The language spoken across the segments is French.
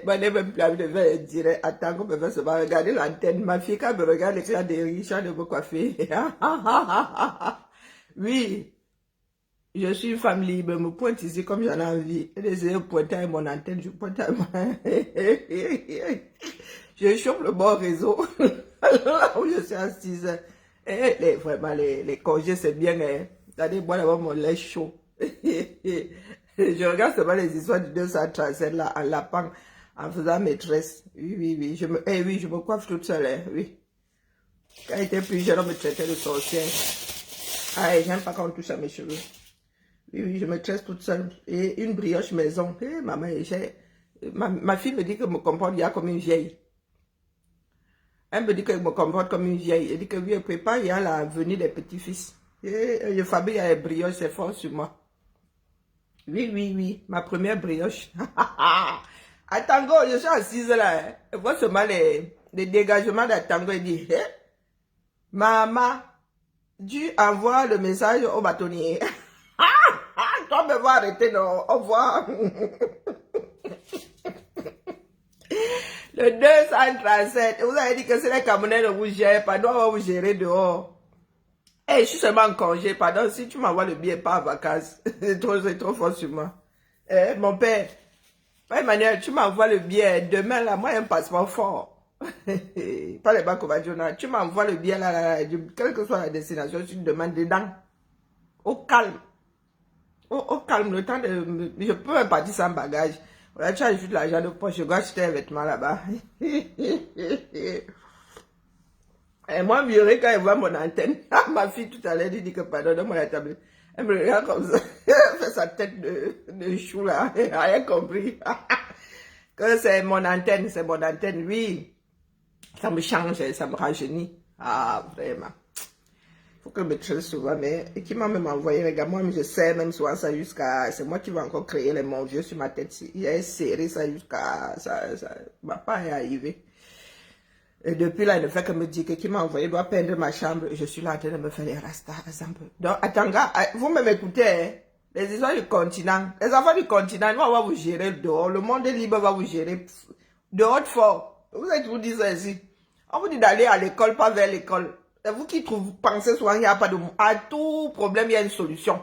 Moi, je même plus envie de faire un direct. Attends qu'on me fasse seulement regarder l'antenne. Ma fille, quand elle me regarde l'éclat des riches, de me coiffer. Oui, je suis une femme libre. Je me pointe ici comme j'en ai envie. Et les pointer à mon antenne, je pointe à moi. Je chope le bon réseau. Là où je suis assise. Vraiment, les congés, c'est bien. Hein. Regardez, moi, d'abord, mon lait chaud. Je regarde seulement les histoires du 237 là, en lapin, en faisant maîtresse. Oui, oui, oui. Oui, je me coiffe toute seule. Hein, oui. Quand j'étais plus jeune, on me traitait de sorcière. Ah, j'aime pas quand on touche à mes cheveux. Oui, oui, je me tresse toute seule. Et une brioche maison. Maman, ma fille me dit que je me comporte bien comme une vieille. Elle me dit que je me comporte comme une vieille. Elle dit que oui, elle prépare, il y a la venue des petits-fils. Et je fabrique les brioches, c'est fort sur moi. Oui, oui, oui, ma première brioche. À Tango, je suis assise là. Hein. Je vois seulement les dégagements de Tango. Il dit, hey, maman, tu envoies le message au bâtonnier. Toi, me voir arrêter, non. Au revoir. Le 237. Vous avez dit que c'est les Camerounais ne vous gèrent pas. Doivent vous gérer dehors. Eh, je suis seulement en congé. Pardon, si tu m'envoies le billet, pas en vacances. C'est trop fort sur moi. Eh, mon père. Emmanuel, tu m'envoies le billet. Demain, là, moi, j'ai un passeport fort. Pas les banques au Tu m'envoies le billet, là, quelle que soit la destination, tu me demandes dedans. Au calme. Au calme, le temps de... Je peux même partir sans bagage. Voilà, tu as juste l'argent de poche, je dois acheter un vêtement là-bas. Et moi, Murray, quand elle voit mon antenne, ma fille tout à l'heure, elle dit que pardon, donne-moi la tablette. Elle me regarde comme ça, elle fait sa tête de chou là, elle n'a rien compris. Que c'est mon antenne, oui. Ça me change, ça me rajeunit. Ah, vraiment. Faut que je me traite souvent, mais et qui m'a même envoyé, regarde, moi, je sais même souvent ça jusqu'à, c'est moi qui vais encore créer les mon vieux sur ma tête. J'ai serré ça jusqu'à, ça va pas y arriver. Et depuis là, il ne fait que me dire que qui m'a envoyé doit peindre ma chambre. Je suis là en train de me faire les rastas, exemple. Donc, attends, vous m'écoutez, hein? Les histoires du continent. Les enfants du continent, nous, on va vous gérer dehors. Le monde libre va vous gérer dehors de fort. Vous êtes vous dites ça ici. On vous dit d'aller à l'école, pas vers l'école. C'est vous qui pensez souvent qu'il n'y a pas de... À tout problème, il y a une solution.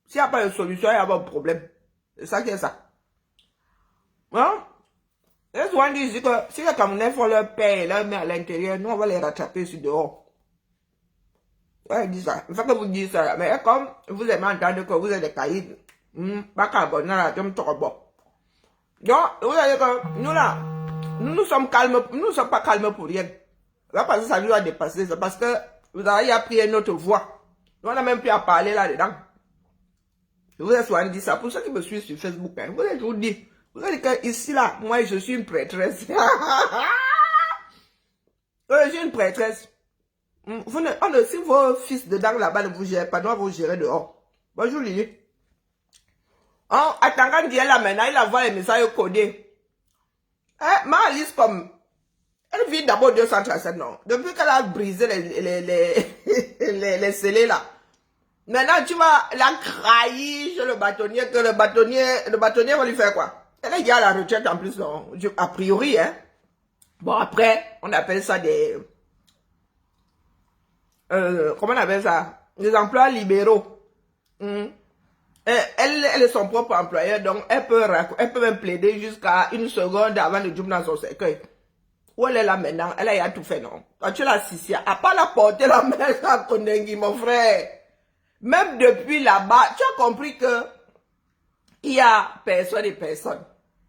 S'il n'y a pas de solution, il y a pas de problème. C'est ça qui est ça. Hein? Et souvent, ils disent que si les Camerounais font leur père et leur mère à l'intérieur, nous, on va les rattraper sur dehors. Ouais, ils disent ça. Il faut que vous dites ça. Mais comme vous aimez entendre que vous êtes des caïds, pas carbone, là, comme trop bon. Donc, vous savez que nous, là, nous sommes calmes, nous ne sommes pas calmes pour rien. Là, parce que ça nous a dépassé, c'est parce que vous avez appris une autre voix. Nous, on n'a même plus à parler là-dedans. Je vous ai souvent dit ça. Pour ceux qui me suivent sur Facebook, hein, vous avez toujours dit. Vous avez dit que ici, là, moi, je suis une prêtresse. Je suis une prêtresse. Si vos fils dedans, là-bas, ne vous gèrent pas, nous, vous gérez dehors. Bonjour, Lily. Attends, dit là, maintenant, il envoie les messages codés. Ma Alice, comme... Elle vit d'abord 237, non. Depuis qu'elle a brisé les scellés, là. Maintenant, tu vas la crailler chez le bâtonnier, que le bâtonnier va lui faire quoi? Elle est déjà à la retraite en plus, non? A priori, hein. Bon, après, on appelle ça des... comment on appelle ça? Des emplois libéraux. Elle est son propre employeur, donc elle peut même plaider jusqu'à une seconde avant de jouer dans son cercueil. Où elle est là maintenant? Elle a tout fait, non? Quand tu l'as assisté, à part la porter la main à Kondengi, mon frère. Même depuis là-bas, tu as compris que il y a personne et personne.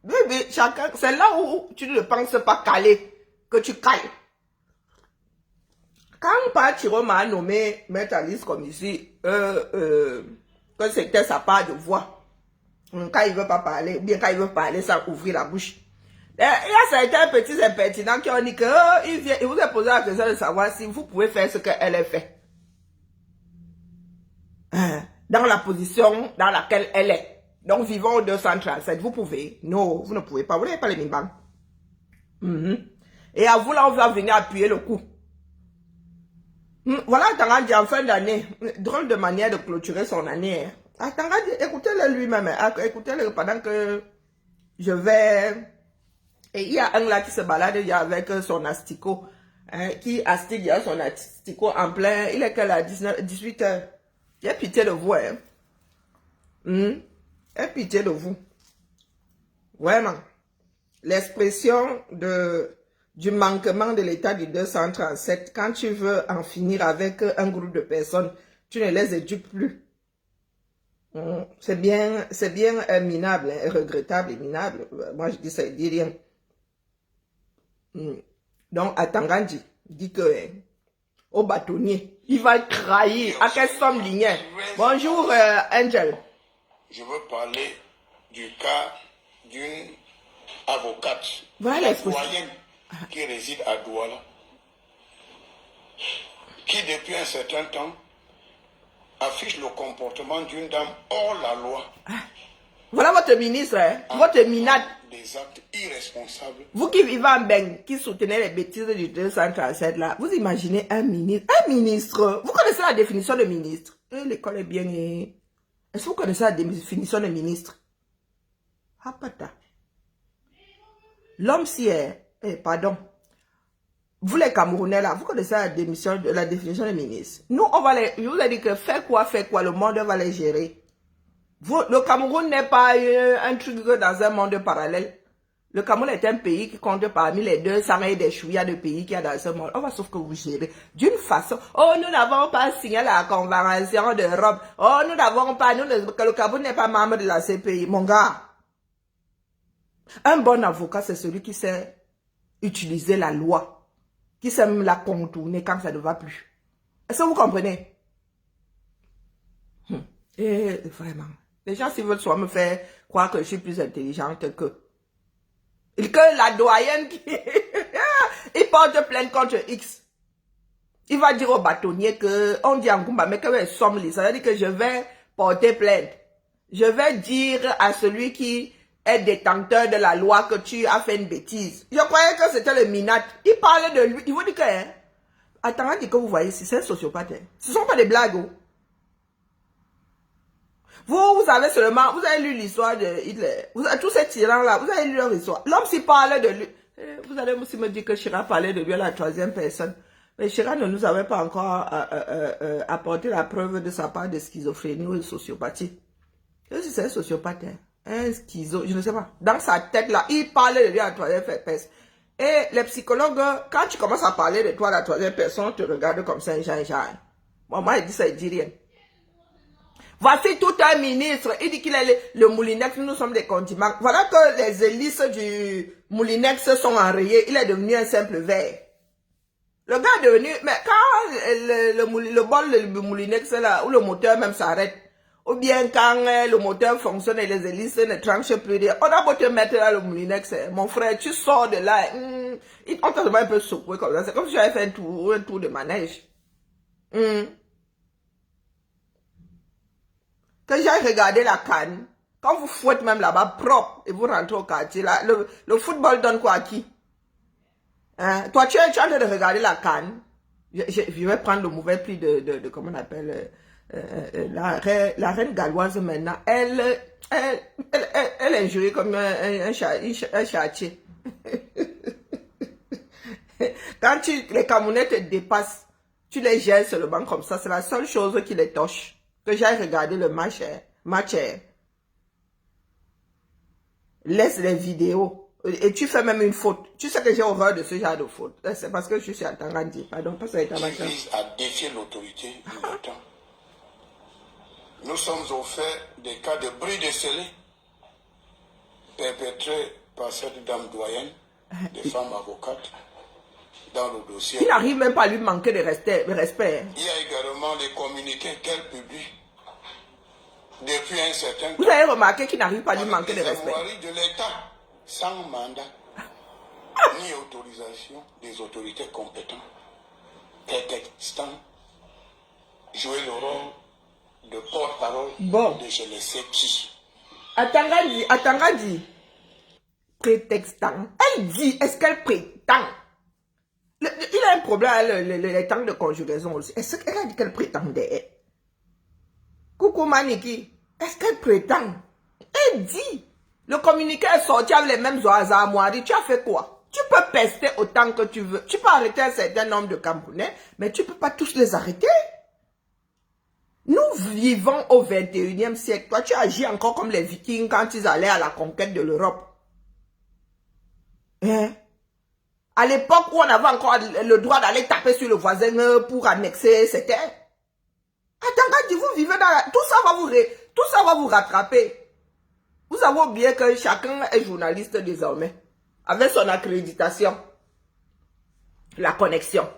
Mais chacun, c'est là où tu ne penses pas caler, que tu cales. Quand Pachiro m'a nommé Maître Alice comme ici, que c'était sa part de voix. Quand il ne veut pas parler, ou bien quand il veut parler sans ouvrir la bouche. Il y a certains petits impertinents qui ont dit que il vous a posé la question de savoir si vous pouvez faire ce qu'elle a fait. Dans la position dans laquelle elle est. Donc, vivons au 237. Vous pouvez. Non, vous ne pouvez pas. Vous n'avez pas les mimbangs. Et à vous, là, on va venir appuyer le coup. Voilà, Tangadi, en fin d'année, drôle de manière de clôturer son année. Tangadi, écoutez-le lui-même. Écoutez-le pendant que je vais Et il y a un là qui se balade avec son asticot, hein, qui astique son asticot en plein. Il est qu'à 18 h. Il a pitié de vous, hein. Il a pitié de vous. Vraiment. L'expression du manquement de l'état du 237, quand tu veux en finir avec un groupe de personnes, tu ne les éduques plus. C'est bien minable, hein, regrettable et minable. Moi, je dis ça, je dis rien. Donc, à Tangandji, dit que au bâtonnier, il va trahir. À quelle somme lignée? Bonjour, Angel. Je veux parler du cas d'une avocate, voilà, doyenne, qui réside à Douala, qui depuis un certain temps affiche le comportement d'une dame hors la loi. Voilà votre ministre, hein? Votre minade. Des actes irresponsables. Vous qui vivez en Beng, qui soutenez les bêtises du 237 là, vous imaginez un ministre? Un ministre, vous connaissez la définition de ministre? L'école est bien. Est-ce que vous connaissez la définition de ministre? Ah, pata. L'homme si est, pardon. Vous les Camerounais là, vous connaissez la définition de ministre? Nous, je vous ai dit que faites quoi, le monde va les gérer. Le Cameroun n'est pas un truc dans un monde parallèle. Le Cameroun est un pays qui compte parmi les 200 et des chouïas de pays qu'il y a dans ce monde. On va sauf que vous gérez d'une façon. Oh, nous n'avons pas signé la convention de Rome. Oh, nous n'avons pas, que le Cameroun n'est pas membre de la CPI. Mon gars, un bon avocat, c'est celui qui sait utiliser la loi, qui sait même la contourner quand ça ne va plus. Est-ce que vous comprenez? Et vraiment. Les gens, s'ils veulent soit me faire croire que je suis plus intelligente que la doyenne qui... il porte plainte contre X. Il va dire au bâtonnier que... On dit en Goumba, mais que somme, ça veut dire que je vais porter plainte. Je vais dire à celui qui est détenteur de la loi que tu as fait une bêtise. Je croyais que c'était le minat. Il parlait de lui. Il vous dit que... Hein, attendez que vous voyez ici, c'est un sociopathe. Hein. Ce ne sont pas des blagues. Oh. Vous avez seulement, vous avez lu l'histoire de Hitler. Tous ces tyrans-là, vous avez lu leur histoire. L'homme s'y parlait de lui. Vous allez aussi me dire que Chirac parlait de lui à la troisième personne. Mais Chirac ne nous avait pas encore apporté la preuve de sa part de schizophrénie ou de sociopathie. C'est un sociopathe, hein. Un schizo, je ne sais pas. Dans sa tête-là, il parlait de lui à la troisième personne. Et les psychologues, quand tu commences à parler de toi à la troisième personne, on te regarde comme ça, un genre. Bon, moi, il dit ça, il dit rien. Voici tout un ministre, il dit qu'il est le Moulinex, nous sommes des condiments. Voilà que les hélices du Moulinex sont enrayées, il est devenu un simple verre. Le gars est devenu, mais quand le bol de Moulinex là, où le moteur même s'arrête, ou bien quand le moteur fonctionne et les hélices ne tranchent plus, on a beau te mettre là le Moulinex, mon frère, tu sors de là, on t'a un peu secoué comme ça, c'est comme si j'avais fait un tour de manège. Que j'ai regardé la CAN, quand vous fouettez même là-bas propre et vous rentrez au quartier, là, le football donne quoi à qui? Hein? Toi, tu es en train de regarder la CAN. Je vais prendre le mauvais pli de comment on appelle, la reine galloise maintenant. Elle est injuriée comme un châtier. Quand les Camerounais te dépassent, tu les gères seulement comme ça. C'est la seule chose qui les touche. Que j'ai regardé le match. Laisse les vidéos. Et tu fais même une faute. Tu sais que j'ai horreur de ce genre de faute. C'est parce que je suis à Tangandji. Pardon, pas ça. Qui vise à défier l'autorité du l'État. Nous sommes au fait des cas de bris de scellé perpétrés par cette dame doyenne, des femmes avocates, dans le dossier. Il n'arrive même pas à lui manquer de respect. Il y a également les communiqués qu'elle publie depuis un certain temps. Vous avez remarqué qu'il n'arrive pas à lui manquer de respect. De l'État, sans mandat, ni autorisation des autorités compétentes, prétextant jouer le rôle de porte-parole de je ne sais qui. Attendez, prétextant. Elle dit, est-ce qu'elle prétend? Il a un problème, les temps de conjugaison aussi. Est-ce qu'elle a dit qu'elle prétendait? Coucou Maniki, est-ce qu'elle prétend? Elle dit, Le communiqué est sorti avec les mêmes armoiries. Tu as fait quoi? Tu peux pester autant que tu veux. Tu peux arrêter un certain nombre de Camerounais, mais tu ne peux pas tous les arrêter. Nous vivons au 21e siècle. Toi, tu agis encore comme les Vikings quand ils allaient à la conquête de l'Europe. Hein? À l'époque où on avait encore le droit d'aller taper sur le voisin pour annexer, c'était... Attends, quand vous vivez dans la... Tout ça va vous rattraper. Vous avez oublié que chacun est journaliste désormais. Avec son accréditation. La connexion.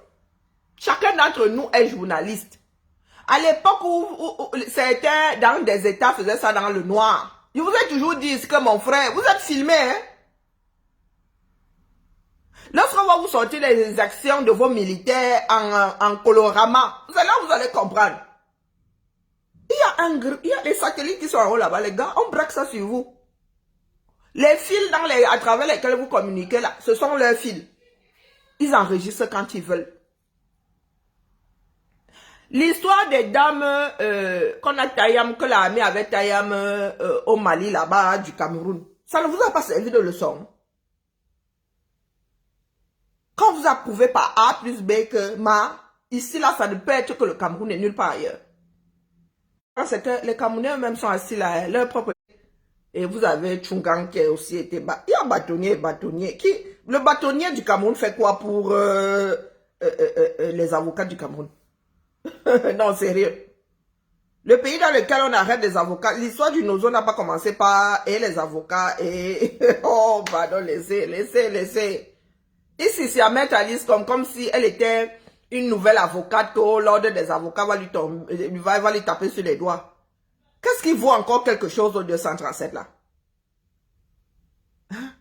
Chacun d'entre nous est journaliste. À l'époque où certains dans des États faisaient ça dans le noir. Je vous ai toujours dit que mon frère, vous êtes filmé, hein? Lorsqu'on va vous sortir les actions de vos militaires en colorama, c'est là où vous allez comprendre. Il y a des satellites qui sont en haut là-bas, les gars, on braque ça sur vous. Les fils à travers lesquels vous communiquez là, ce sont leurs fils. Ils enregistrent quand ils veulent. L'histoire des dames qu'on a Tayam, que l'armée avait Tayam au Mali là-bas du Cameroun, ça ne vous a pas servi de leçon. Quand vous approuvez par A plus B que Ma, ici là, ça ne peut être que le Cameroun et nulle part ailleurs. C'est que les Camerounais eux-mêmes sont assis là, leur propre... Et vous avez Tchungang qui a aussi été... Il y a bâtonnier. Le bâtonnier du Cameroun fait quoi pour les avocats du Cameroun? Non, sérieux. Le pays dans lequel on arrête des avocats, l'histoire du Nozo n'a pas commencé par et les avocats et... Oh, pardon, laissez. Ici, c'est à mettre à liste comme si elle était une nouvelle avocate, que l'ordre des avocats va lui taper sur les doigts. Qu'est-ce qui vaut encore quelque chose au 237 là? Hein?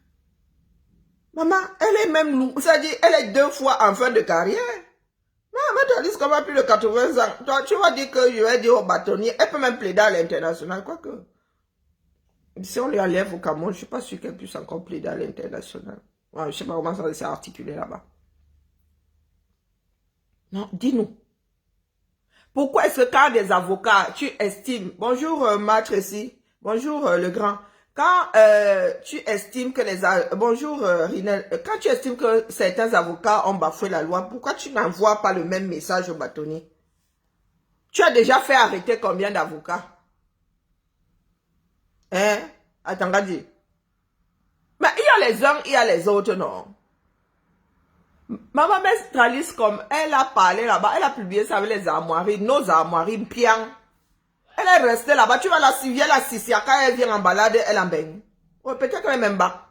Maman, elle est même, c'est-à-dire, elle est 2 fois en fin de carrière. Mais tu as dit qu'on va plus de 80 ans. Toi, tu vas dire que je vais dire au bâtonnier, elle peut même plaider à l'international, quoique. Si on lui enlève au Cameroun, je ne suis pas sûr qu'elle puisse encore plaider à l'international. Ouais, je ne sais pas comment ça s'est articulé là-bas. Non, dis-nous. Pourquoi est-ce que quand des avocats, tu estimes... Bonjour, Maître ici. Bonjour, le grand. Quand tu estimes que les... Bonjour, Rinel. Quand tu estimes que certains avocats ont bafoué la loi, pourquoi tu n'envoies pas le même message au bâtonnier? Tu as déjà fait arrêter combien d'avocats? Hein? Attends, Gadi. Mais il y a les uns, il y a les autres, non? Maman Mestralis, comme elle a parlé là-bas, elle a publié ça avec les armoiries, nos armoiries, pian. Elle est restée là-bas, tu vas la suivre, la Sissia, quand elle vient en balade, elle en baigne. Ouais, peut-être qu'elle est même bas.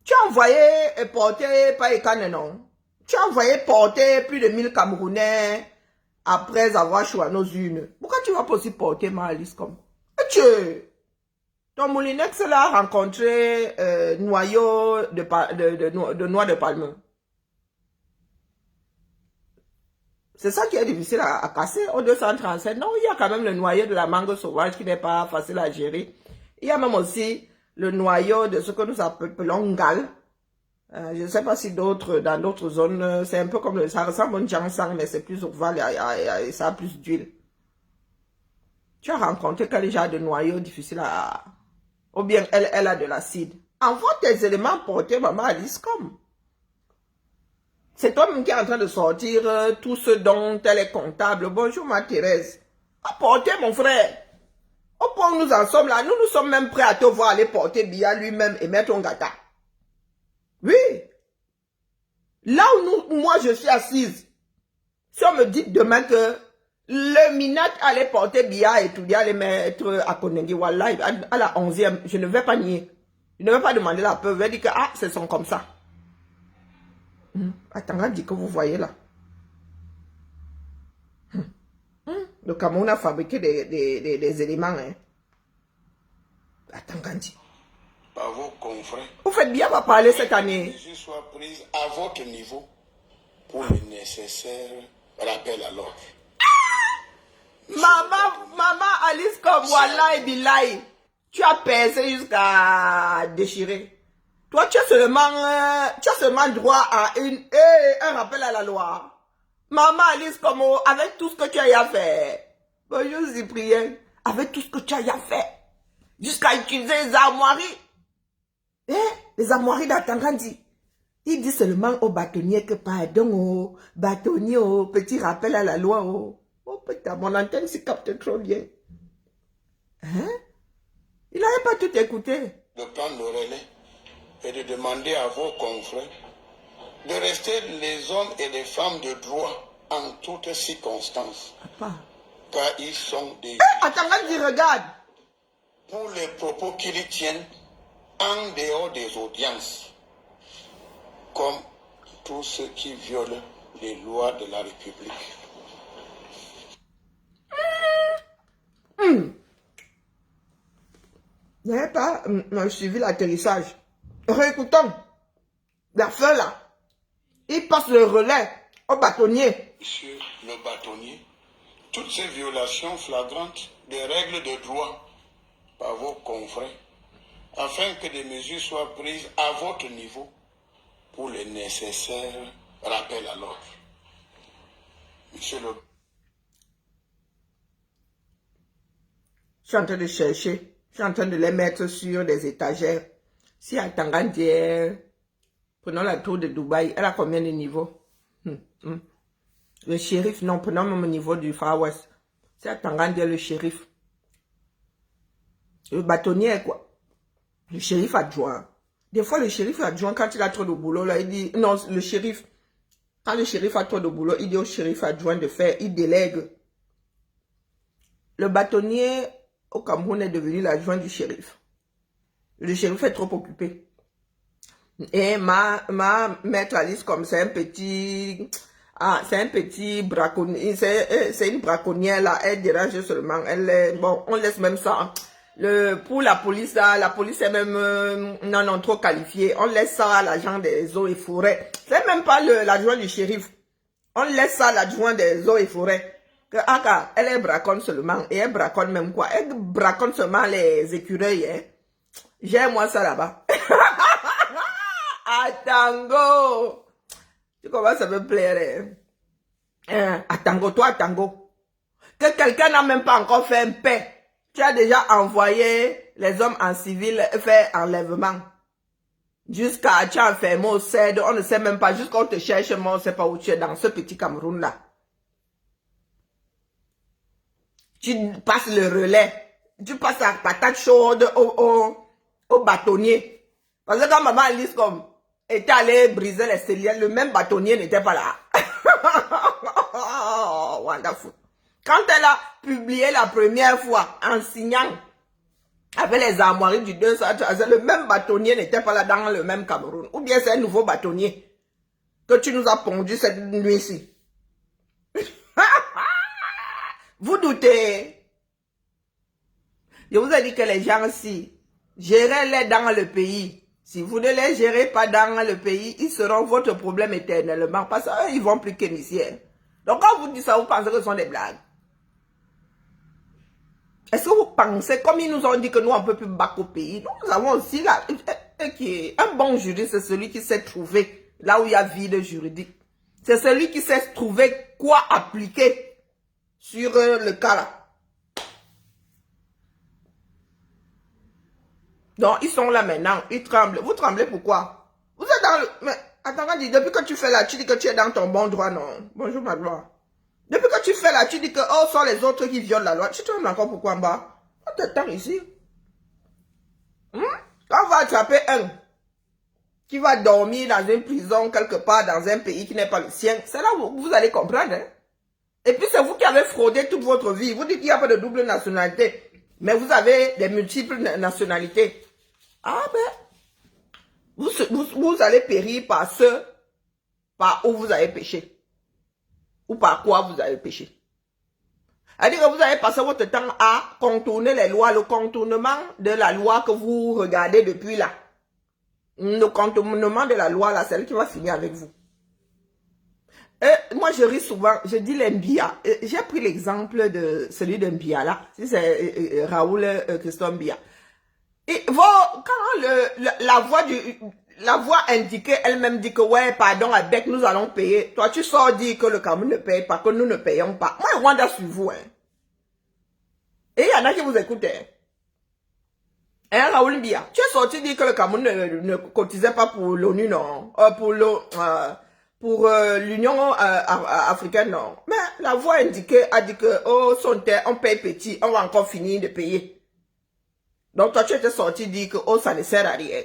Tu as envoyé porter, pas Ekane, non? Tu as envoyé porter plus de 1000 Camerounais après avoir choisi nos unes. Pourquoi tu vas pas aussi porter ma Alice comme? Ton Moulinex là a rencontré noyau de noix de palme. C'est ça qui est difficile à casser au 237. Non, il y a quand même le noyau de la mangue sauvage qui n'est pas facile à gérer. Il y a même aussi le noyau de ce que nous appelons Ngal. Je ne sais pas si dans d'autres zones, c'est un peu comme ça ressemble à un jansang, mais c'est plus ovale et ça a plus d'huile. Tu as rencontré quel genre de noyau difficile à... Ou bien elle a de l'acide. Envoie tes éléments portés, maman Alice, comme... C'est toi-même qui est en train de sortir tout ce dont elle est comptable. Bonjour, ma Thérèse. Apportez, mon frère. Au point où nous en sommes là, nous sommes même prêts à te voir aller porter Bia lui-même et mettre ton gata. Oui. Là où moi je suis assise, si on me dit demain que le Minat allait porter Bia et tout, allait mettre à Konengi Wallahi, à la 11e, je ne vais pas nier. Je ne vais pas demander la preuve. Je vais dire que, ah, ce sont comme ça. Attends, dit que vous voyez là. Le Cameroun a fabriqué des éléments. Hein. Attends, Gandhi. Par vos confrères. Vous faites bien à parler cette année. Que je sois prise à votre niveau pour le nécessaire rappel à l'ordre. Maman Alice comme Wallah et Bilaï. Tu as percé jusqu'à déchirer. Toi, tu as seulement droit à un rappel à la loi. Maman Alice Como, avec tout ce que tu as fait. Bonjour Cyprien. Avec tout ce que tu as fait. Jusqu'à utiliser les armoiries. Les armoiries d'Atangandi. Il dit seulement aux bâtonniers que pardon, oh, bâtonnier, oh, petit rappel à la loi, oh. Oh putain, mon antenne s'y capte trop bien. Hein? Il n'avait pas tout écouté. De prendre le relais et de demander à vos confrères de rester les hommes et les femmes de droit en toutes circonstances. Papa. Car ils sont des... Atangandi, regarde. Pour les propos qu'ils tiennent en dehors des audiences, comme tous ceux qui violent les lois de la République. Vous n'avez pas suivi l'atterrissage. Réécoutons. La fin là. Il passe le relais au bâtonnier. Monsieur le bâtonnier, toutes ces violations flagrantes des règles de droit par vos confrères, afin que des mesures soient prises à votre niveau pour les nécessaires rappels à l'ordre. Monsieur le... Je suis en train de chercher. Je suis en train de les mettre sur des étagères. Si Atangandi, prenons la tour de Dubaï, elle a combien de niveaux? Le shérif, non, prenons même au niveau du Far West. Si Atangandi est le shérif. Le bâtonnier est quoi? Le shérif adjoint. Des fois, le shérif adjoint, quand il a trop de boulot, là, il dit, non, le shérif, quand le shérif a trop de boulot, il dit au shérif adjoint de faire, il délègue. Le bâtonnier au Cameroun est devenu l'adjoint du shérif. Le shérif est trop occupé. Et ma maître Alice, comme c'est un petit braconnier, c'est une braconnière là, elle dérange seulement, elle est, bon, on laisse même ça. Pour la police là, la police est même, non, trop qualifiée. On laisse ça à l'agent des eaux et forêts. C'est même pas l'adjoint du shérif. On laisse ça à l'adjoint des eaux et forêts. Que Aka, elle braconne seulement, et elle braconne même quoi? Elle braconne seulement les écureuils, hein. J'ai moi ça là-bas. Atango! Tu commences à me plaire, hein? Atango, toi, Atango. Que quelqu'un n'a même pas encore fait un paix. Tu as déjà envoyé les hommes en civil faire enlèvement. Jusqu'à tu as enfermé au CED, on ne sait même pas, jusqu'à on te cherche, mais on ne sait pas où tu es dans ce petit Cameroun-là. Tu passes le relais, tu passes la patate chaude au bâtonnier. Parce que quand maman Alice comme était allée briser les celliers, le même bâtonnier n'était pas là. Oh, wonderful. Quand elle a publié la première fois en signant avec les armoiries du 200, le même bâtonnier n'était pas là dans le même Cameroun. Ou bien c'est un nouveau bâtonnier que tu nous as pondu cette nuit-ci. Vous doutez? Je vous ai dit que les gens ici, gérez-les dans le pays. Si vous ne les gérez pas dans le pays, ils seront votre problème éternellement. Parce qu'eux, ils vont plus qu'initier. Donc quand vous dites ça, vous pensez que ce sont des blagues. Est-ce que vous pensez, comme ils nous ont dit que nous, on ne peut plus battre au pays, nous avons aussi là, un bon juriste, c'est celui qui sait trouver là où il y a vide juridique. C'est celui qui sait trouver quoi appliquer sur le cas là. Donc, ils sont là maintenant, ils tremblent. Vous tremblez pourquoi? Vous êtes dans le... Mais, attends, depuis que tu fais là, tu dis que tu es dans ton bon droit, non? Bonjour, ma gloire. Depuis que tu fais là, tu dis que, oh, sont les autres qui violent la loi. Tu trembles encore pourquoi en bas? On t'attend ici. Quand on va attraper un qui va dormir dans une prison quelque part dans un pays qui n'est pas le sien, c'est là où vous allez comprendre, hein? Et puis c'est vous qui avez fraudé toute votre vie. Vous dites qu'il n'y a pas de double nationalité. Mais vous avez des multiples nationalités. Ah ben, vous allez périr par par où vous avez péché. Ou par quoi vous avez péché. C'est-à-dire que vous allez passer votre temps à contourner les lois, le contournement de la loi que vous regardez depuis là. Le contournement de la loi là, c'est elle qui va finir avec vous. Moi, je ris souvent, je dis les Mbia. J'ai pris l'exemple de celui de Mbia là. C'est Raoul Christophe Mbia. Et quand la voix indiquée elle-même dit que ouais, pardon, avec nous allons payer. Toi, tu sors dire que le Cameroun ne paye pas, que nous ne payons pas. Moi, Rwanda sur vous. Hein. Et il y en a qui vous écoutent. Hein, Raoul Bia, tu es sorti dire que le Cameroun ne cotisait pas pour l'ONU, non? Pour l'Union africaine, non. Mais la voix indiquée a dit que, oh, on paye petit, on va encore finir de payer. Donc toi, tu étais sorti dire que, oh, ça ne sert à rien.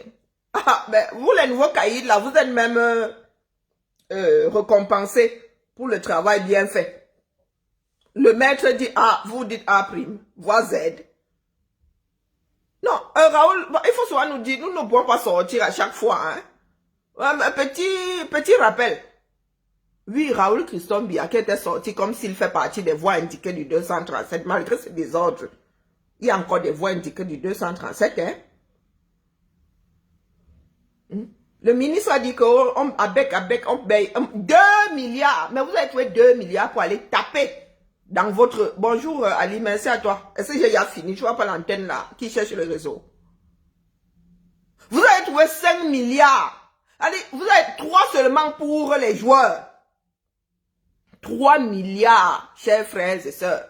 Ah, mais vous, les nouveaux caïds, là, vous êtes même récompensés pour le travail bien fait. Le maître dit A, vous dites A', voix Z. Non, Raoul, il faut souvent nous dire, nous ne pouvons pas sortir à chaque fois. Hein. Un petit rappel. Oui, Raoul Christophe Biya qui était sorti comme s'il fait partie des voix indiquées du 237, malgré ses désordres. Il y a encore des voix indiquées du 237. Hein. Le ministre a dit qu'avec on paye 2 milliards. Mais vous avez trouvé 2 milliards pour aller taper dans votre... Bonjour Ali, merci à toi. Est-ce que j'ai déjà fini? Je vois pas l'antenne là qui cherche le réseau. Vous avez trouvé 5 milliards. Allez, vous avez 3 seulement pour les joueurs. 3 milliards, chers frères et sœurs.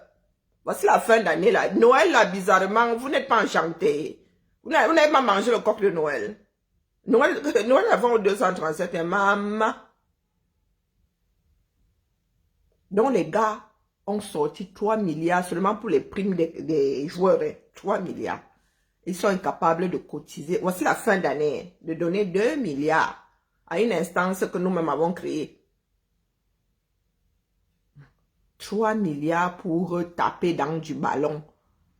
Voici la fin d'année là. Noël là, bizarrement, vous n'êtes pas enchantés. Vous n'avez pas mangé le coq de Noël. Noël avant au 237, maman. Donc les gars ont sorti 3 milliards seulement pour les primes des joueurs. 3 milliards. Ils sont incapables de cotiser. Voici la fin d'année, de donner 2 milliards à une instance que nous-mêmes avons créée. 3 milliards pour taper dans du ballon.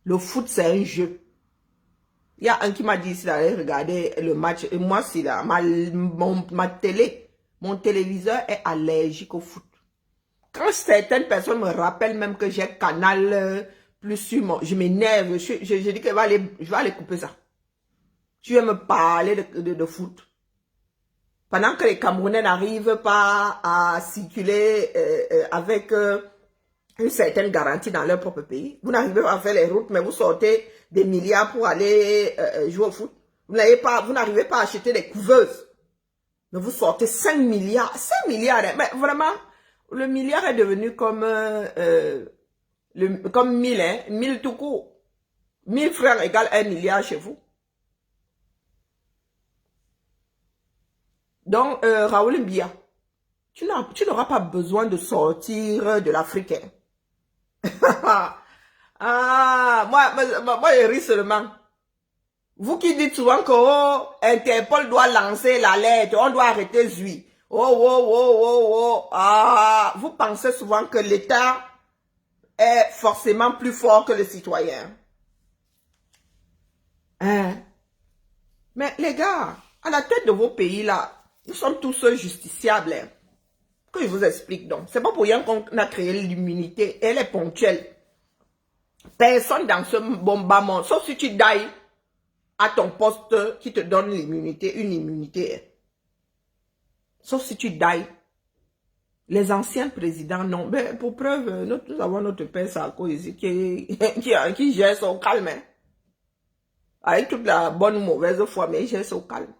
Le foot, c'est un jeu. Il y a un qui m'a dit d'aller regarder le match. Et moi, c'est là. Mon téléviseur est allergique au foot. Quand certaines personnes me rappellent même que j'ai Canal plus sur mon... Je m'énerve. Je dis que je vais aller couper ça. Tu veux me parler de foot. Pendant que les Camerounais n'arrivent pas à circuler avec une certaine garantie dans leur propre pays. Vous n'arrivez pas à faire les routes, mais vous sortez des milliards pour aller jouer au foot. Vous n'arrivez pas à acheter des couveuses. Mais vous sortez 5 milliards. 5 milliards, mais vraiment, le milliard est devenu comme 1000, hein, 1000 tout court. 1000 francs égale 1 milliard chez vous. Donc, Raoul Bia, tu n'auras pas besoin de sortir de l'Afrique. Ah, moi, je ris seulement. Vous qui dites souvent que Interpol doit lancer l'alerte, on doit arrêter Zui. Ah, vous pensez souvent que l'État est forcément plus fort que le citoyen. Hein? Mais les gars, à la tête de vos pays là, nous sommes tous justiciables. Hein. Que je vous explique donc. C'est pas pour rien qu'on a créé l'immunité. Elle est ponctuelle. Personne dans ce bombardement, sauf si tu dailles à ton poste qui te donne l'immunité, une immunité. Sauf si tu dailles. Les anciens présidents, non. Mais pour preuve, nous avons notre père Sarkozy qui gère son calme. Hein. Avec toute la bonne ou mauvaise foi, mais il gère son calme.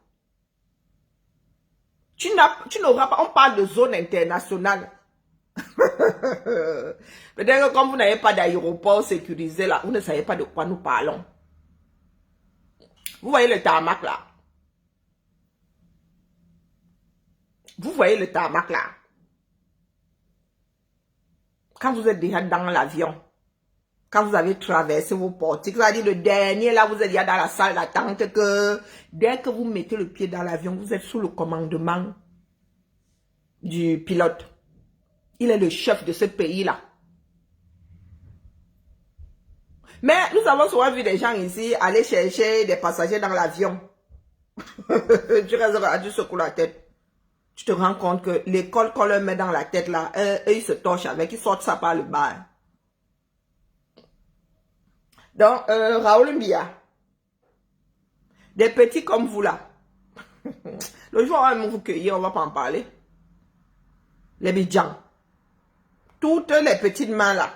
Tu n'auras pas, on parle de zone internationale. Peut-être que comme vous n'avez pas d'aéroport sécurisé là, vous ne savez pas de quoi nous parlons. Vous voyez le tarmac là. Vous voyez le tarmac là. Quand vous êtes déjà dans l'avion, quand vous avez traversé vos portiques, c'est-à-dire le dernier là, vous êtes déjà dans la salle d'attente, que dès que vous mettez le pied dans l'avion, vous êtes sous le commandement du pilote. Il est le chef de ce pays-là. Mais nous avons souvent vu des gens ici aller chercher des passagers dans l'avion. Tu restes, tu secoues la tête. Tu te rends compte que l'école qu'on leur met dans la tête là, eux, ils se torchent avec, ils sortent ça par le bas. Donc, Raoul Bia, des petits comme vous là, le jour où on va vous cueillir, on va pas en parler. Les bidjans. Toutes les petites mains là.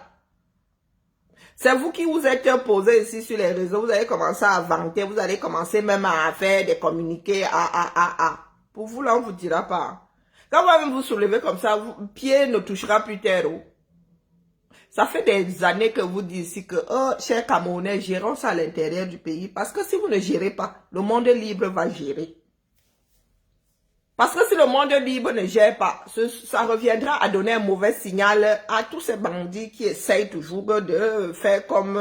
C'est vous qui vous êtes posé ici sur les réseaux, vous allez commencer à vanter, vous allez commencer même à faire des communiqués, Pour vous là, on ne vous dira pas. Quand vous allez vous soulever comme ça, pied ne touchera plus terre. Ça fait des années que vous dites ici que, oh, chers Camerounais, gérons ça à l'intérieur du pays. Parce que si vous ne gérez pas, le monde libre va gérer. Parce que si le monde libre ne gère pas, ça reviendra à donner un mauvais signal à tous ces bandits qui essayent toujours de faire comme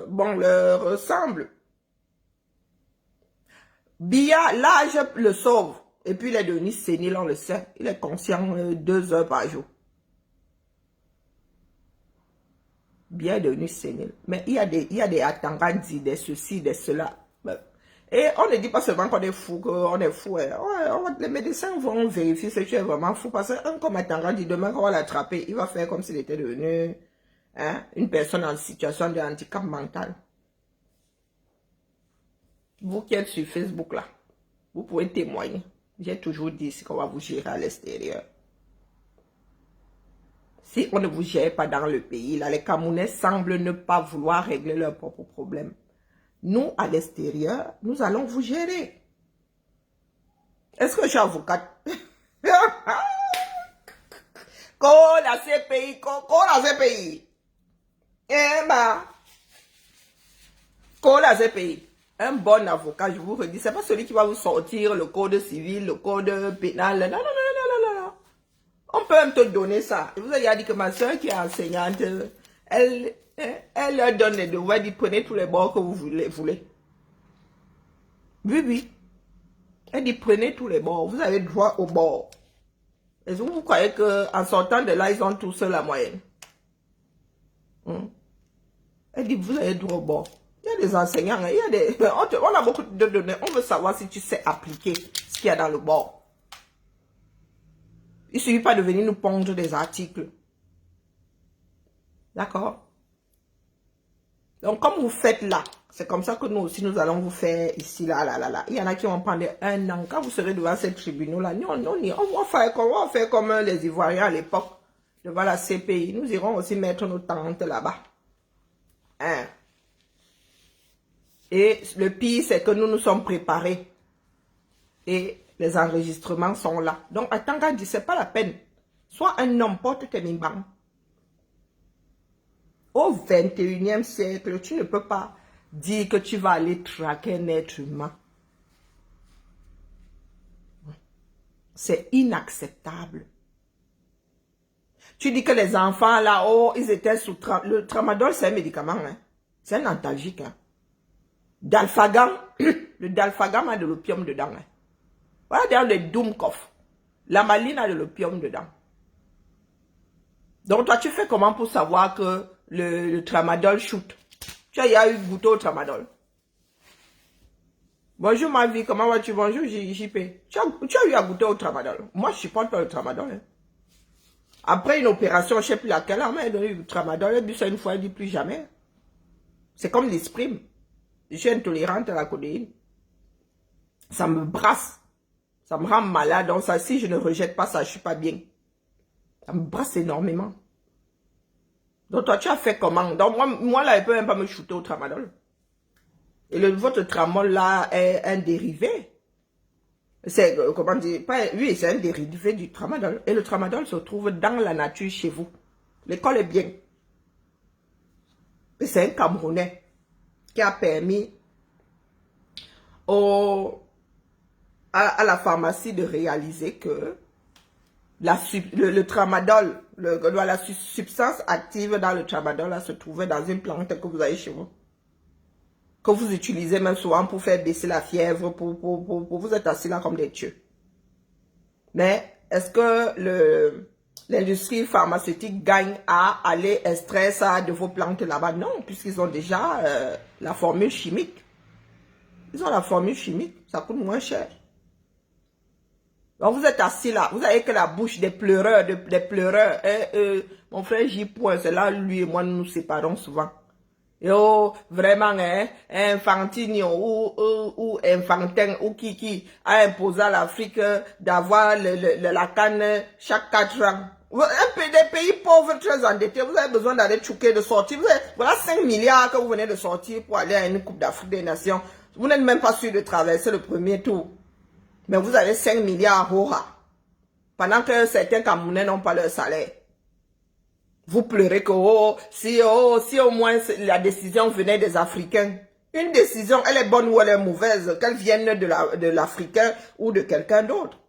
bon leur ressemble. Biya, l'âge le sauve. Et puis il est devenu sénile, on le sait. Il est conscient 2 heures par jour. Biya est devenu sénile. Mais il y a des Atangandis, des ceci, des cela. Et on ne dit pas seulement qu'on est fou, qu'on est fou. Hein. Les médecins vont vérifier si tu es vraiment fou. Parce qu'un comme Atangandi, demain quand on va l'attraper, il va faire comme s'il était devenu une personne en situation de handicap mental. Vous qui êtes sur Facebook là, vous pouvez témoigner. J'ai toujours dit qu'on va vous gérer à l'extérieur. Si on ne vous gère pas dans le pays, là, les Camerounais semblent ne pas vouloir régler leurs propres problèmes. Nous, à l'extérieur, nous allons vous gérer. Est-ce que je suis avocate? La CPI, la CPI. Eh ben, la CPI. Un bon avocat, je vous redis, c'est pas celui qui va vous sortir le code civil, le code pénal. Non, non, non, non, non, non. On peut même te donner ça. Je vous ai déjà dit que ma soeur qui est enseignante, elle leur donne les devoirs, dit prenez tous les bords que vous voulez. Oui, oui. Elle dit prenez tous les bords. Vous avez droit au bord. Et vous croyez qu'en sortant de là, ils ont tous la moyenne. Elle dit vous avez droit au bord. Il y a des enseignants, il y a des, on a beaucoup de données. On veut savoir si tu sais appliquer ce qu'il y a dans le bord. Il ne suffit pas de venir nous pondre des articles. D'accord? Donc, comme vous faites là, c'est comme ça que nous aussi, nous allons vous faire ici, là, là, là, là. Il y en a qui vont prendre 1 an. Quand vous serez devant ces tribunaux-là, on va faire comme les Ivoiriens à l'époque, devant la CPI. Nous irons aussi mettre nos tentes là-bas. Hein? Et le pire, c'est que nous nous sommes préparés. Et les enregistrements sont là. Donc, attends, quand dit, c'est pas la peine. Sois un homme, porte tes mimbans. Au 21e siècle, tu ne peux pas dire que tu vas aller traquer un être humain. C'est inacceptable. Tu dis que les enfants là, oh, ils étaient sous le tramadol, c'est un médicament, hein. C'est un antalgique, hein. Dalfagam, le dalfagam a de l'opium dedans. Hein. Voilà d'ailleurs le Doomkoff. La maline a de l'opium dedans. Donc toi tu fais comment pour savoir que le tramadol shoot? Tu as eu goûté au tramadol. Bonjour ma vie, comment vas-tu? Bonjour JP. Tu as eu à goûter au tramadol. Moi je supporte pas le tramadol. Hein. Après une opération, je ne sais plus laquelle, elle m'a donné du tramadol, elle a bu ça une fois, elle ne dit plus jamais. C'est comme l'Isprime. Je suis intolérante à la codéine. Ça me brasse. Ça me rend malade. Donc ça, si je ne rejette pas ça, je ne suis pas bien. Ça me brasse énormément. Donc toi, tu as fait comment? Donc moi là, elle ne peut même pas me shooter au tramadol. Et votre tramol là est un dérivé. C'est, comment dire, oui, c'est un dérivé du tramadol. Et le tramadol se trouve dans la nature chez vous. L'école est bien. Et c'est un Camerounais qui a permis à la pharmacie de réaliser que le tramadol, la substance active dans le tramadol là, se trouvait dans une plante que vous avez chez vous. Que vous utilisez même souvent pour faire baisser la fièvre, pour vous êtes assis là comme des dieux. Mais est-ce que l'industrie pharmaceutique gagne à aller extraire ça de vos plantes là-bas? Non, puisqu'ils ont déjà la formule chimique. Ils ont la formule chimique, ça coûte moins cher. Donc vous êtes assis là, vous avez que la bouche des pleureurs, des pleureurs. Mon frère J. c'est là, lui et moi, nous nous séparons souvent. Yo, vraiment, hein, Infantino ou Infantin ou qui a imposé à l'Afrique d'avoir la canne chaque 4 ans. Des pays pauvres, très endettés, vous avez besoin d'aller chouquer, de sortir. Voilà 5 milliards que vous venez de sortir pour aller à une Coupe d'Afrique des Nations. Vous n'êtes même pas sûr de traverser le premier tour. Mais vous avez 5 milliards à Hora. Pendant que certains Camerounais n'ont pas leur salaire. Vous pleurez que si au moins la décision venait des Africains. Une décision, elle est bonne ou elle est mauvaise, qu'elle vienne de l'Africain ou de quelqu'un d'autre.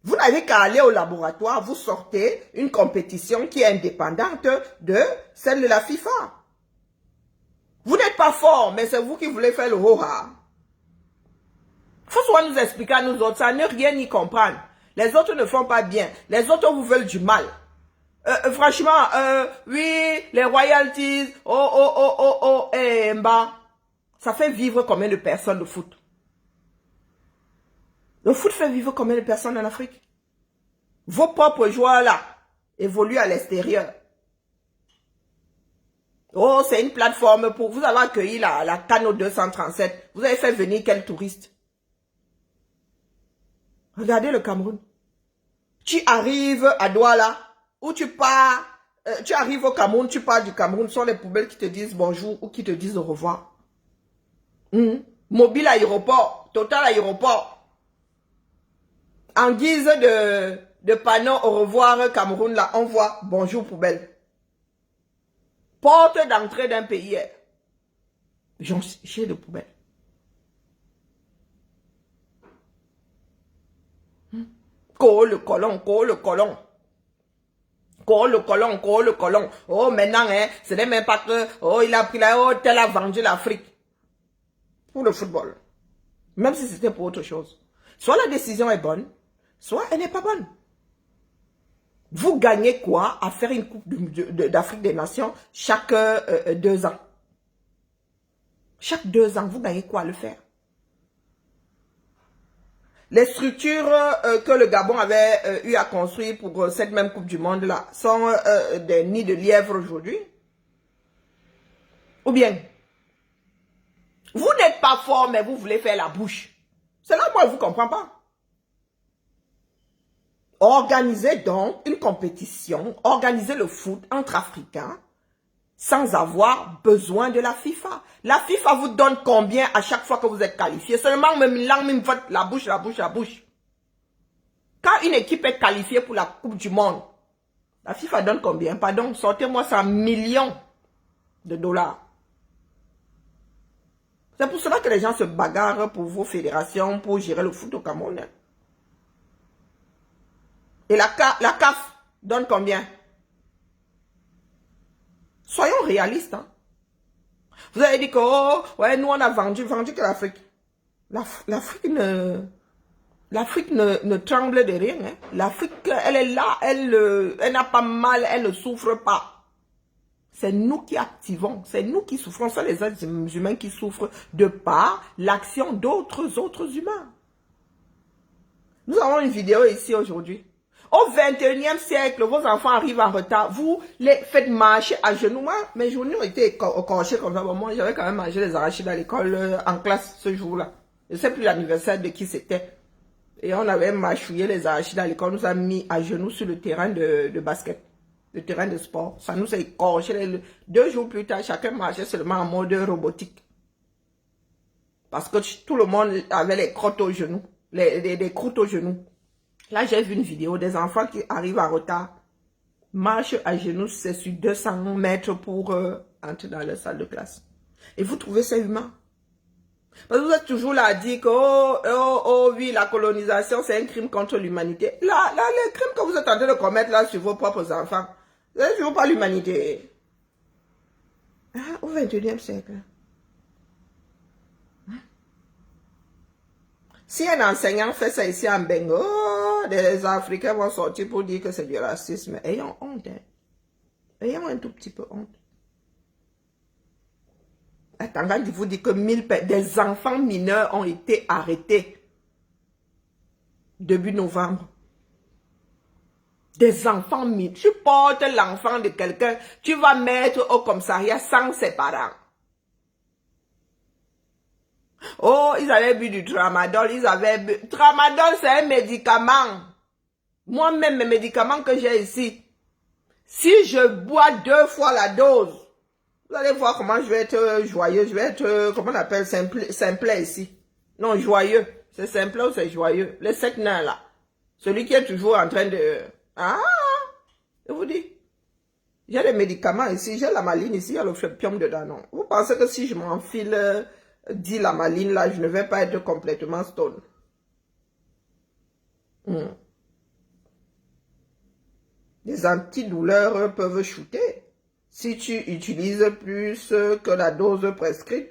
Vous n'avez qu'à aller au laboratoire, vous sortez une compétition qui est indépendante de celle de la FIFA. Vous n'êtes pas fort, mais c'est vous qui voulez faire le ho-ha. Il faut souvent nous expliquer à nous autres, ça ne rien y comprendre. Les autres ne font pas bien, les autres vous veulent du mal. Franchement, oui, les royalties, Mba. Ça fait vivre combien de personnes le foot? Le foot fait vivre combien de personnes en Afrique? Vos propres joueurs là évoluent à l'extérieur. Oh, c'est une plateforme pour... Vous avez accueilli la Cano 237. Vous avez fait venir quel touriste? Regardez le Cameroun. Tu arrives à Douala, ou tu pars... tu arrives au Cameroun, tu pars du Cameroun, ce sont les poubelles qui te disent bonjour ou qui te disent au revoir. Mobile aéroport, Total aéroport. En guise de panneau au revoir Cameroun, là, on voit bonjour poubelle. Porte d'entrée d'un pays. J'ai de poubelle. Le colon. Le colon. Oh, maintenant, hein, ce n'est même pas que, oh, il a pris la, oh, tel a vendu l'Afrique. Pour le football. Même si c'était pour autre chose. Soit la décision est bonne, soit elle n'est pas bonne. Vous gagnez quoi à faire une coupe d'Afrique des Nations chaque 2 ans? Chaque 2 ans, vous gagnez quoi à le faire? Les structures que le Gabon avait eu à construire pour cette même Coupe du Monde là sont des nids de lièvre aujourd'hui? Ou bien, vous n'êtes pas fort mais vous voulez faire la bouche. C'est là moi je ne vous comprends pas. Organisez donc une compétition, organisez le foot entre Africains sans avoir besoin de la FIFA. La FIFA vous donne combien à chaque fois que vous êtes qualifié? Seulement même la bouche. Quand une équipe est qualifiée pour la Coupe du Monde, la FIFA donne combien? Pardon, sortez-moi ça, millions de dollars. C'est pour cela que les gens se bagarrent pour vos fédérations, pour gérer le foot au Cameroun. Et la CAF donne combien? Soyons réalistes. Hein. Vous avez dit que, oh, ouais, nous on a vendu que l'Afrique. L'Afrique ne tremble de rien. Hein. L'Afrique, elle est là, elle n'a pas mal, elle ne souffre pas. C'est nous qui activons, c'est nous qui souffrons, c'est les êtres humains qui souffrent de par l'action d'autres humains. Nous avons une vidéo ici aujourd'hui. Au 21e siècle, vos enfants arrivent en retard. Vous les faites marcher à genoux. Moi, mes journées ont été écorchées comme ça. Bon, moi, j'avais quand même mangé les arachides à l'école en classe ce jour-là. Je ne sais plus l'anniversaire de qui c'était. Et on avait mâchouillé les arachides à l'école. Nous a mis à genoux sur le terrain de basket. Le terrain de sport. Ça nous a écorché. 2 jours plus tard, chacun marchait seulement en mode robotique. Parce que tout le monde avait les crottes aux genoux. Des croûtes aux genoux. Là, j'ai vu une vidéo des enfants qui arrivent en retard, marchent à genoux, c'est sur 200 mètres pour entrer dans la salle de classe. Et vous trouvez ça humain? Parce que vous êtes toujours là à dire que, oh oui, la colonisation, c'est un crime contre l'humanité. Là, les crimes que vous êtes en train de commettre là sur vos propres enfants, c'est toujours pas l'humanité. Ah, au 21e siècle. Si un enseignant fait ça ici en Bengo, des Africains vont sortir pour dire que c'est du racisme. Ayons honte. Hein. Ayons un tout petit peu honte. Attends, je vous dis que des enfants mineurs ont été arrêtés début novembre. Des enfants mineurs. Tu portes l'enfant de quelqu'un, tu vas mettre au commissariat sans ses parents. Oh, ils avaient bu du tramadol, Tramadol, c'est un médicament. Moi-même, mes médicaments que j'ai ici, si je bois 2 fois la dose, vous allez voir comment je vais être joyeux, je vais être, comment on appelle, simplet ici. Non, joyeux. C'est simplet ou c'est joyeux. Le 7 nains là. Celui qui est toujours en train de... Ah, je vous dis. J'ai les médicaments ici, j'ai la maline ici, il y a le flopium dedans, non. Vous pensez que si je m'enfile 10 la maline, là, je ne vais pas être complètement stone? Les antidouleurs peuvent shooter si tu utilises plus que la dose prescrite.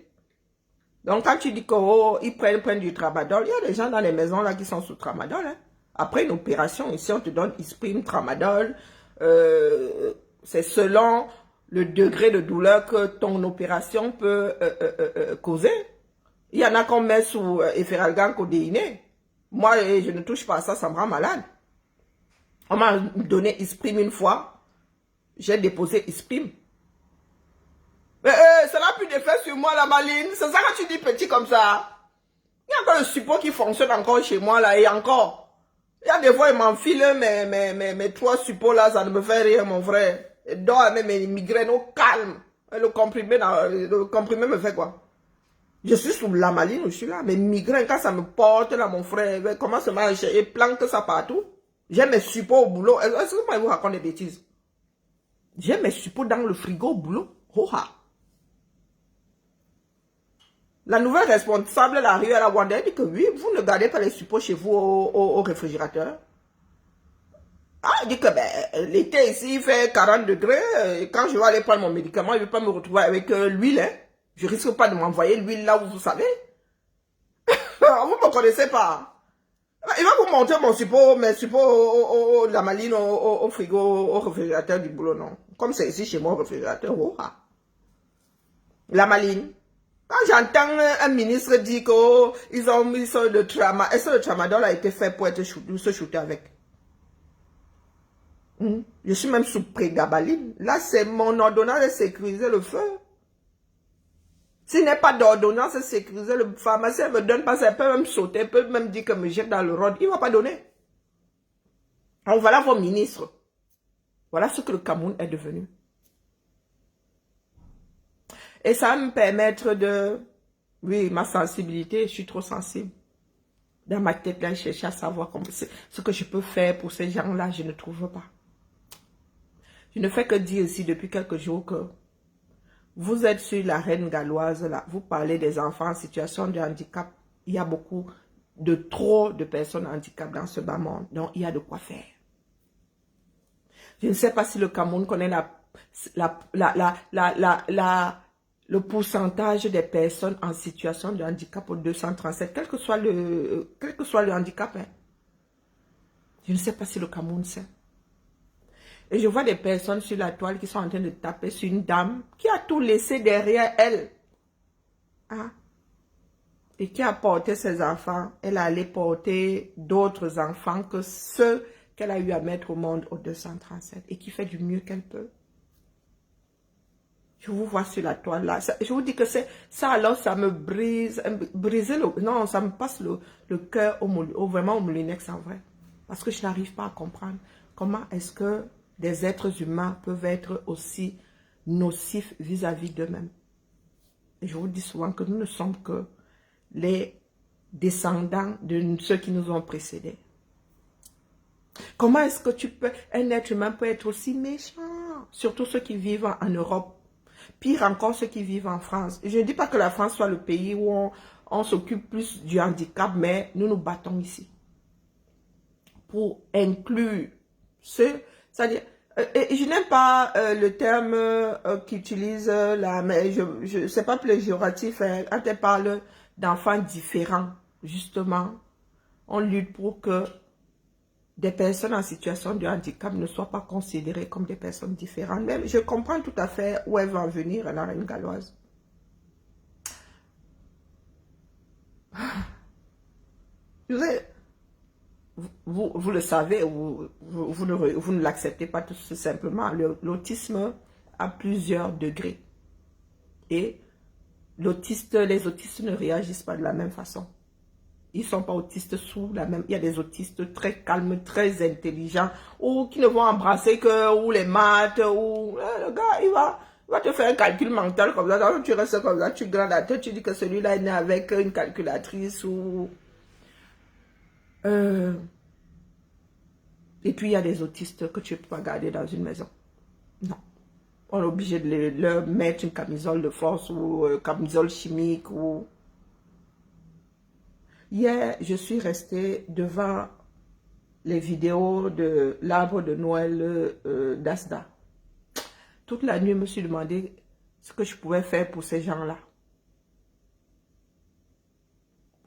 Donc, quand tu dis qu'ils prennent du tramadol, il y a des gens dans les maisons là qui sont sous tramadol. Hein. Après une opération, ici, on te donne Isprim, tramadol. C'est selon le degré de douleur que ton opération peut causer. Il y en a qu'on met sous Efferalgan codéiné. Moi, je ne touche pas à ça, ça me rend malade. On m'a donné Isprim une fois. J'ai déposé Isprim. Ça n'a plus d'effet sur moi, la maline. C'est ça que tu dis petit comme ça. Il y a encore le support qui fonctionne encore chez moi, là, et encore. Il y a des fois, il m'enfile mes 3 supports, là, ça ne me fait rien, mon frère. Et dors avec mes migraines au calme. Et le comprimé me fait quoi? Je suis sous la maline, je suis là. Mes migraines, quand ça me porte, là, mon frère, comment ça marche? Et planque ça partout. J'ai mes supports au boulot. Est-ce que moi, je vous raconte des bêtises? J'ai mes supports dans le frigo au boulot. Oh, ah. La nouvelle responsable, elle arrive à la Wanda, elle dit que oui, vous ne gardez pas les supports chez vous au réfrigérateur. Ah, elle dit que ben, l'été ici, il fait 40 degrés. Et quand je vais aller prendre mon médicament, je ne vais pas me retrouver avec l'huile. Hein. Je risque pas de m'envoyer l'huile là où vous savez. Vous ne me connaissez pas. Il va vous montrer mon support, mes supports, la maline au frigo, au réfrigérateur du boulot, non. Comme c'est ici chez moi au réfrigérateur. Oh, ah. La maline. Quand j'entends un ministre dire qu'ils ont mis sur le tramadol, est-ce que le tramadol a été fait pour se shooter avec? Je suis même sous prégabaline. Là, c'est mon ordonnance de sécuriser le feu. S'il n'est pas d'ordonnance de sécuriser, le pharmacien ne me donne pas ça. Il peut même sauter, il peut même dire que me jette dans le rod. Il ne va pas donner. Alors voilà vos ministres. Voilà ce que le Cameroun est devenu. Et ça va me permettre de... Oui, ma sensibilité, je suis trop sensible. Dans ma tête, là, je cherche à savoir ce que je peux faire pour ces gens-là, je ne trouve pas. Je ne fais que dire ici depuis quelques jours que vous êtes sur la reine galloise, là. Vous parlez des enfants en situation de handicap. Il y a beaucoup trop de personnes handicapées dans ce bas monde. Donc, il y a de quoi faire. Je ne sais pas si le Cameroun connaît le pourcentage des personnes en situation de handicap au 237, quel que soit le handicap. Hein. Je ne sais pas si le Cameroun sait. Et je vois des personnes sur la toile qui sont en train de taper sur une dame qui a tout laissé derrière elle. Hein? Et qui a porté ses enfants. Elle a allé porter d'autres enfants que ceux qu'elle a eu à mettre au monde au 237. Et qui fait du mieux qu'elle peut. Je vous vois sur la toile là. Je vous dis que c'est ça, alors ça me brise. Non, ça me passe le cœur vraiment au moulinex en vrai. Parce que je n'arrive pas à comprendre comment est-ce que des êtres humains peuvent être aussi nocifs vis-à-vis d'eux-mêmes. Et je vous dis souvent que nous ne sommes que les descendants de ceux qui nous ont précédés. Comment est-ce que un être humain peut être aussi méchant? Surtout ceux qui vivent en Europe. Pire encore, ceux qui vivent en France. Je ne dis pas que la France soit le pays où on s'occupe plus du handicap, mais nous nous battons ici. Pour inclure ceux, c'est-à-dire, je n'aime pas le terme qu'utilise mais c'est pas péjoratif, hein, quand elle parle d'enfants différents, justement, on lutte pour que des personnes en situation de handicap ne soient pas considérées comme des personnes différentes. Mais je comprends tout à fait où elle va en venir, la reine galloise. Vous le savez, vous ne l'acceptez pas tout simplement. L'autisme a plusieurs degrés. Et les autistes ne réagissent pas de la même façon. Ils ne sont pas autistes sous la même... Il y a des autistes très calmes, très intelligents, ou qui ne vont embrasser que ou les maths, ou... le gars, il va te faire un calcul mental comme ça. Donc, tu restes comme ça, tu grandes la tête, tu dis que celui-là est né avec une calculatrice, ou... Et puis, il y a des autistes que tu ne peux pas garder dans une maison. Non. on est obligé de leur mettre une camisole de force ou camisole chimique. Ou... Hier, je suis restée devant les vidéos de l'arbre de Noël d'Asda. Toute la nuit, je me suis demandé ce que je pouvais faire pour ces gens-là.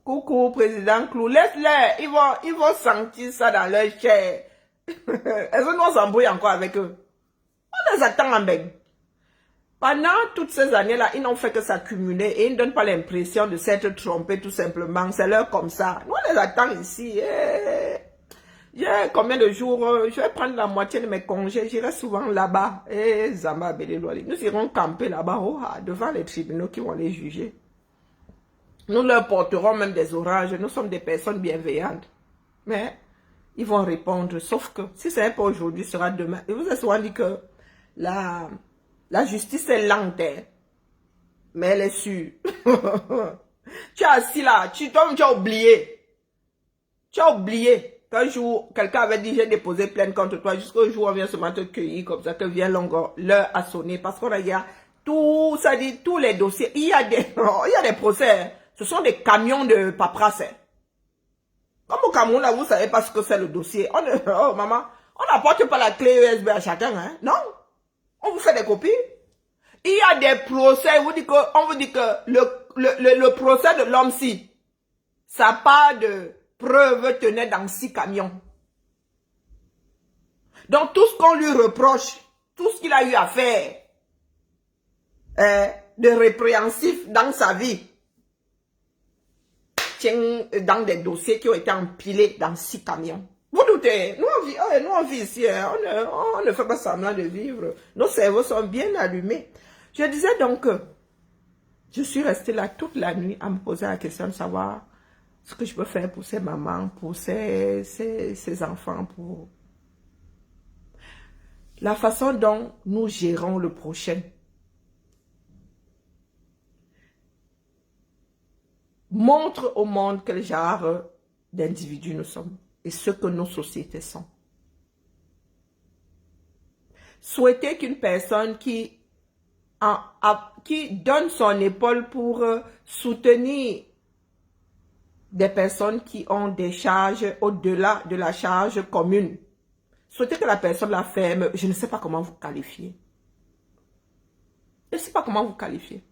Coucou, président Clou, laisse-les, ils vont sentir ça dans leur chair. Est-ce que nous s'embrouille encore avec eux? On les attend en baigne. Pendant toutes ces années-là, ils n'ont fait que s'accumuler et ils ne donnent pas l'impression de s'être trompés tout simplement. C'est leur comme ça. Nous, on les attend ici. J'ai combien de jours? Je vais prendre la moitié de mes congés. J'irai souvent là-bas. Zamba Bédéloali. Nous irons camper là-bas devant les tribunaux qui vont les juger. Nous leur porterons même des oranges. Nous sommes des personnes bienveillantes. Mais ils vont répondre. Sauf que si ce n'est pas aujourd'hui, ce sera demain. Et vous avez souvent dit que la justice est lente, hein, mais elle est sûre. Tu es assis là, tu as oublié. Tu as oublié qu'un jour, quelqu'un avait dit j'ai déposé plainte contre toi, jusqu'au jour où on vient seulement te cueillir comme ça, que vient l'heure à sonner. Parce qu'on regarde tout, ça dit, tous les dossiers. Il y a des procès, hein. Ce sont des camions de paperasse. Hein. Comme au Cameroun, là, vous ne savez pas ce que c'est le dossier. Oh, maman, on n'apporte pas la clé USB à chacun, hein? Non. On vous fait des copies. Il y a des procès, on vous dit que le procès de l'homme-ci, sa part de preuve tenait dans 6 camions. Donc tout ce qu'on lui reproche, tout ce qu'il a eu à faire de répréhensif dans sa vie, tient dans des dossiers qui ont été empilés dans 6 camions. Vous doutez, nous on vit ici, hein, on ne fait pas semblant de vivre. Nos cerveaux sont bien allumés. Je disais donc que je suis restée là toute la nuit à me poser la question de savoir ce que je peux faire pour ces mamans, pour ces enfants, pour la façon dont nous gérons le prochain. Montre au monde quel genre d'individus nous sommes et ce que nos sociétés sont. Souhaiter qu'une personne qui donne son épaule pour soutenir des personnes qui ont des charges au-delà de la charge commune. Souhaiter que la personne la ferme, je ne sais pas comment vous qualifier. Je ne sais pas comment vous qualifier.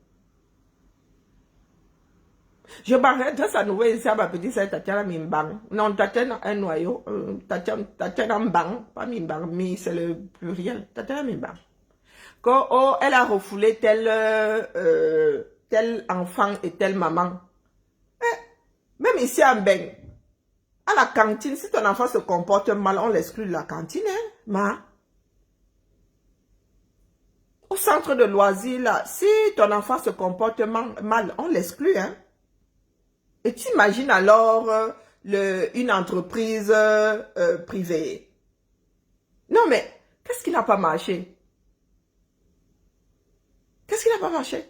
Je m'arrête à nouveau ici à ma petite sœur Tatiana Mimbang. Non, Tatiana un noyau. Tatiana Mbang, pas Mimbang, mais c'est le pluriel. Tatiana Mimbang. Quand elle a refoulé tel enfant et telle maman. Même ici à Mbeng, à la cantine, si ton enfant se comporte mal, on l'exclut de la cantine, hein, ma. Au centre de loisirs, là, si ton enfant se comporte mal, on l'exclut, hein. Et tu imagines alors une entreprise privée. Non, mais qu'est-ce qui n'a pas marché? Qu'est-ce qui n'a pas marché?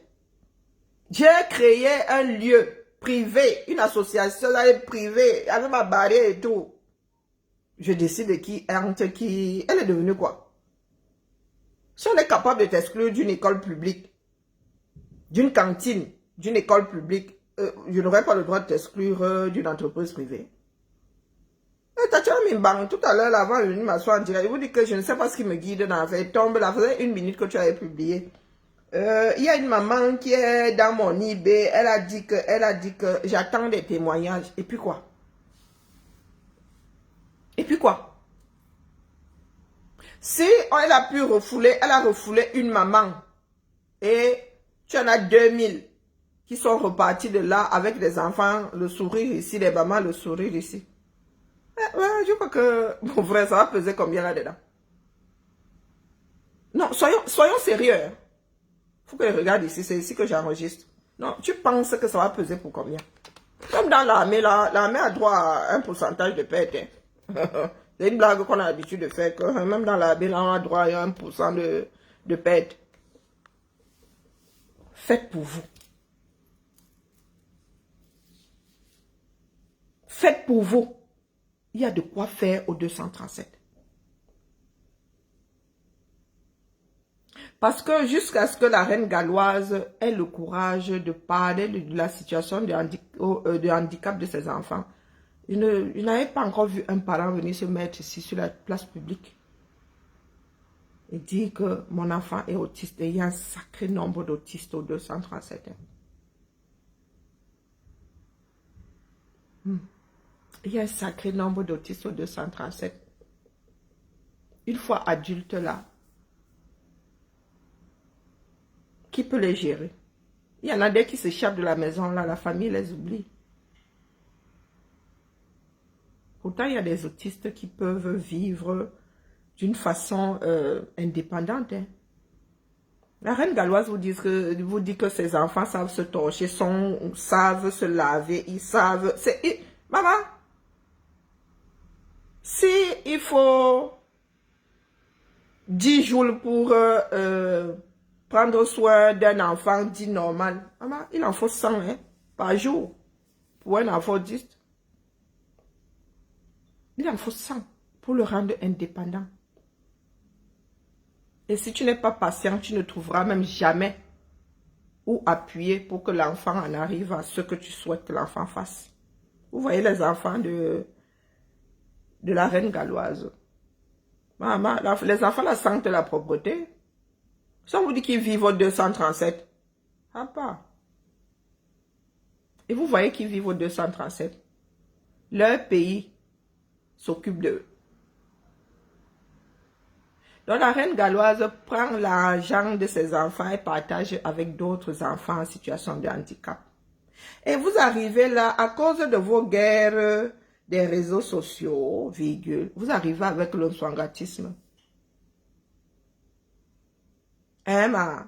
J'ai créé un lieu privé, une association privée, avec ma barrière et tout. Je décide de qui entre qui. Elle est devenue quoi? Si on est capable de t'exclure d'une école publique, d'une cantine, d'une école publique, je n'aurais pas le droit de t'exclure d'une entreprise privée. Tatiana Mimbang, tout à l'heure, avant de venir m'asseoir en direct, je vous dis que je ne sais pas ce qui me guide dans l'affaire. Tombe, là, faisait 1 minute que tu avais publié. Il y a une maman qui est dans mon eBay, elle a dit que j'attends des témoignages. Et puis quoi? Et puis quoi? Si elle a pu refouler, elle a refoulé une maman et tu en as 2000 qui sont repartis de là avec des enfants, le sourire ici, les mamans, le sourire ici. Je crois que, mon frère, ça va peser combien là-dedans? Non, soyons sérieux. Faut que je regarde ici, c'est ici que j'enregistre. Non, tu penses que ça va peser pour combien? Comme dans l'armée, l'armée a droit à un pourcentage de perte. Hein. C'est une blague qu'on a l'habitude de faire, que même dans l'armée, là, on a droit à 1% de perte. Faites pour vous. Faites pour vous. Il y a de quoi faire au 237. Parce que jusqu'à ce que la reine galloise ait le courage de parler de la situation de handicap de ses enfants, je n'avais pas encore vu un parent venir se mettre ici sur la place publique et dire que mon enfant est autiste. Et il y a un sacré nombre d'autistes au 237. Il y a un sacré nombre d'autistes au 237. Une fois adulte là, qui peut les gérer? Il y en a des qui s'échappent de la maison là, la famille les oublie. Pourtant, il y a des autistes qui peuvent vivre d'une façon indépendante. Hein. La reine galloise vous dit que ses enfants savent se torcher, savent se laver, ils savent... Maman, si il faut 10 jours pour prendre soin d'un enfant dit normal, maman, il en faut 100 hein, par jour pour un enfant autiste. Il en faut 100 pour le rendre indépendant. Et si tu n'es pas patient, tu ne trouveras même jamais où appuyer pour que l'enfant en arrive à ce que tu souhaites que l'enfant fasse. Vous voyez les enfants de la reine galloise. Maman, les enfants la sentent la propreté. Si on vous dit qu'ils vivent au 237, ah pas. Et vous voyez qu'ils vivent au 237. Leur pays s'occupe d'eux. Donc la reine galloise prend l'argent de ses enfants et partage avec d'autres enfants en situation de handicap. Et vous arrivez là, à cause de vos guerres des réseaux sociaux, virgule, vous arrivez avec le swangatisme. Emma,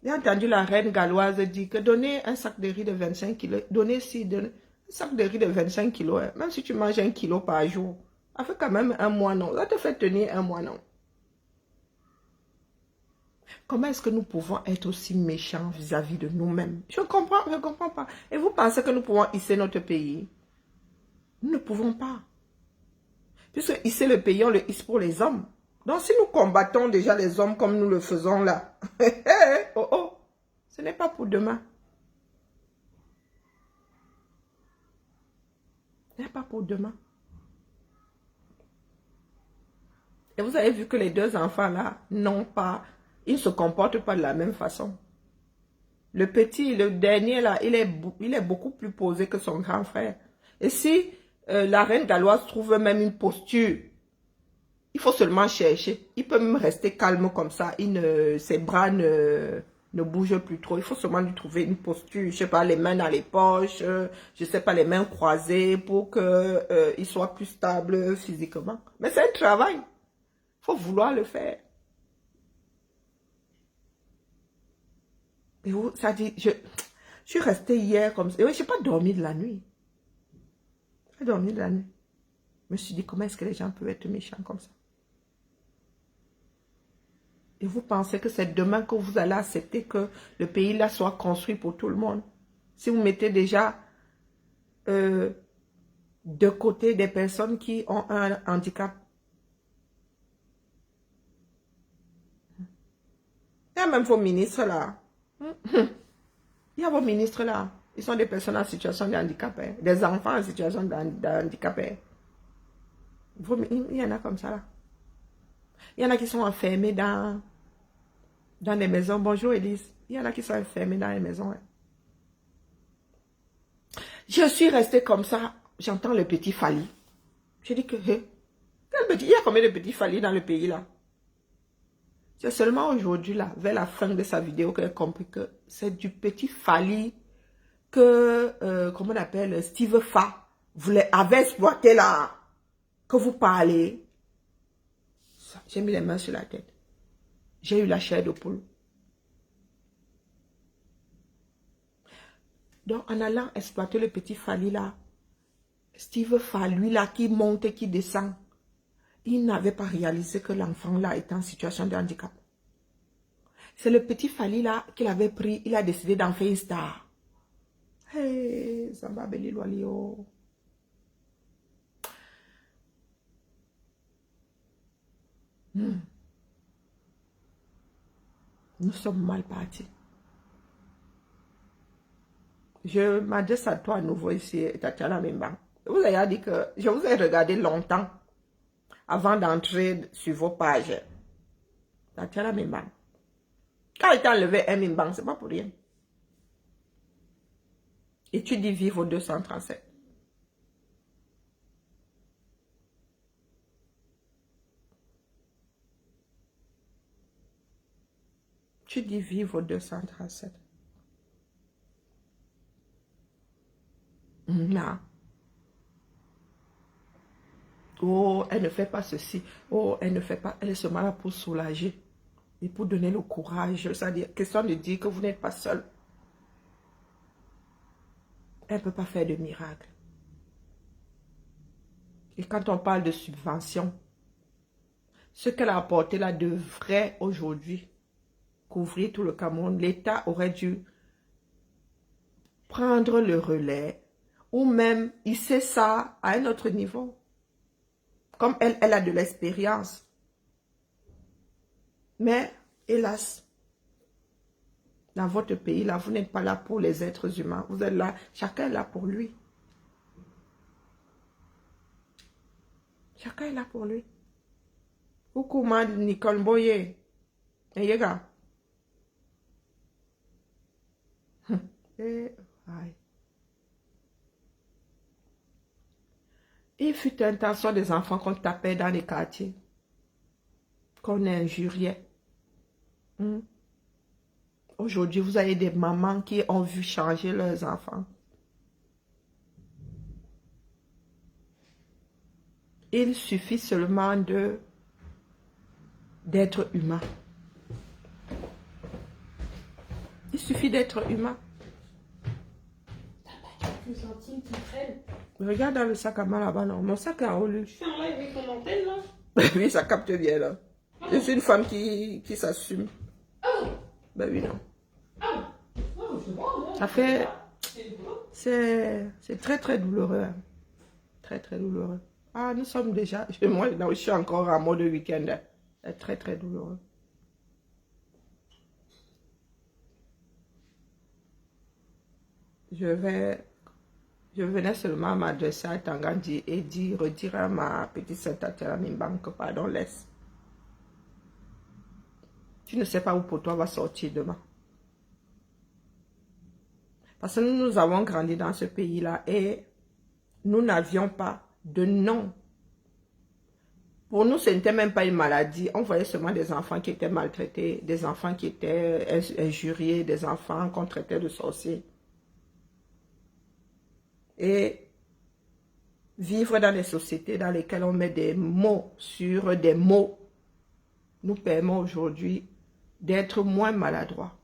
j'ai entendu la reine galloise dire que donner un sac de riz de 25 kilos, donner un sac de riz de 25 kilos, hein, même si tu manges 1 kilo par jour, ça fait quand même un mois, non. Ça te fait tenir un mois, non. Comment est-ce que nous pouvons être aussi méchants vis-à-vis de nous-mêmes? Je ne comprends pas. Et vous pensez que nous pouvons hisser notre pays? Nous ne pouvons pas. Puisque hisser le pays, on le hisse pour les hommes. Donc si nous combattons déjà les hommes comme nous le faisons là, ce n'est pas pour demain. Ce n'est pas pour demain. Et vous avez vu que les deux enfants là, ils ne se comportent pas de la même façon. Le petit, le dernier là, il est beaucoup plus posé que son grand frère. Et si la reine galloise trouve même une posture, il faut seulement chercher. Il peut même rester calme comme ça. Ses bras ne bougent plus trop. Il faut seulement lui trouver une posture. Je ne sais pas, les mains dans les poches. Je ne sais pas, les mains croisées pour qu'il soit plus stable physiquement. Mais c'est un travail. Il faut vouloir le faire. Et vous, ça dit, je suis restée hier comme ça. Et oui, je n'ai pas dormi de la nuit. Je n'ai pas dormi de la nuit. Je me suis dit, comment est-ce que les gens peuvent être méchants comme ça? Et vous pensez que c'est demain que vous allez accepter que le pays là soit construit pour tout le monde? Si vous mettez déjà de côté des personnes qui ont un handicap. Il y a même vos ministres là. Il y a vos ministres là. Ils sont des personnes en situation de handicap. Hein. Des enfants en situation de handicap. Hein. Il y en a comme ça là. Il y en a qui sont enfermés dans des maisons. Bonjour Elise. Il y en a qui sont enfermés dans les maisons. Hein. Je suis restée comme ça. J'entends le petit Fali. Je dis que, il y a combien de petits Fali dans le pays là? C'est seulement aujourd'hui là, vers la fin de sa vidéo, que j'ai compris que c'est du petit Fali que, comment on appelle, Steve Fa avait exploité là. Que vous parlez. J'ai mis les mains sur la tête. J'ai eu la chair de poule. Donc, en allant exploiter le petit Fali là, Steve Fa, lui là, qui monte et qui descend, il n'avait pas réalisé que l'enfant là était en situation de handicap. C'est le petit Fali là qu'il avait pris, il a décidé d'en faire une star. Hey, Zamba Beli Loalio. Nous sommes mal partis. Je m'adresse à toi à nouveau ici, Tatiana Mimbang. Vous avez dit que je vous ai regardé longtemps avant d'entrer sur vos pages. Tatiana Mimbang. Quand il t'a enlevé un Mimbang, c'est pas pour rien. Et tu dis vivre au 237. Tu dis vivre au 237. Non. Oh, elle ne fait pas ceci. Oh, elle ne fait pas. Elle est seulement là pour soulager. Et pour donner le courage. C'est-à-dire, question de dire que vous n'êtes pas seul. Elle ne peut pas faire de miracle. Et quand on parle de subvention, ce qu'elle a apporté là devrait aujourd'hui couvrir tout le Cameroun. L'État aurait dû prendre le relais ou même hisser ça à un autre niveau. Comme elle a de l'expérience. Mais, hélas, dans votre pays, là, vous n'êtes pas là pour les êtres humains. Vous êtes là, chacun est là pour lui. Chacun est là pour lui. Coucou, Nicole Boye. Et gars. Il fut un temps sur des enfants qu'on tapait dans les quartiers. Qu'on injuriait. Aujourd'hui, vous avez des mamans qui ont vu changer leurs enfants. Il suffit seulement d'être humain. Il suffit d'être humain. Regarde dans le sac à main là-bas, non. Mon sac a roulé. Tu fais un live avec ton antenne là? Oui, ça capte bien là. Je suis une femme qui s'assume. Ben oui, non. Ça fait... C'est très très douloureux. Hein. Très très douloureux. Ah, nous sommes déjà... Moi, je suis encore en mode week-end. C'est très très douloureux. Je venais seulement m'adresser à Tangandi et redire à ma petite sœur Tatiana Mimbang que pardon, laisse. Tu ne sais pas où pour toi va sortir demain. Parce que nous avons grandi dans ce pays-là et nous n'avions pas de nom. Pour nous, ce n'était même pas une maladie. On voyait seulement des enfants qui étaient maltraités, des enfants qui étaient injuriés, des enfants qu'on traitait de sorciers. Et vivre dans des sociétés dans lesquelles on met des mots sur des mots nous permet aujourd'hui d'être moins maladroits.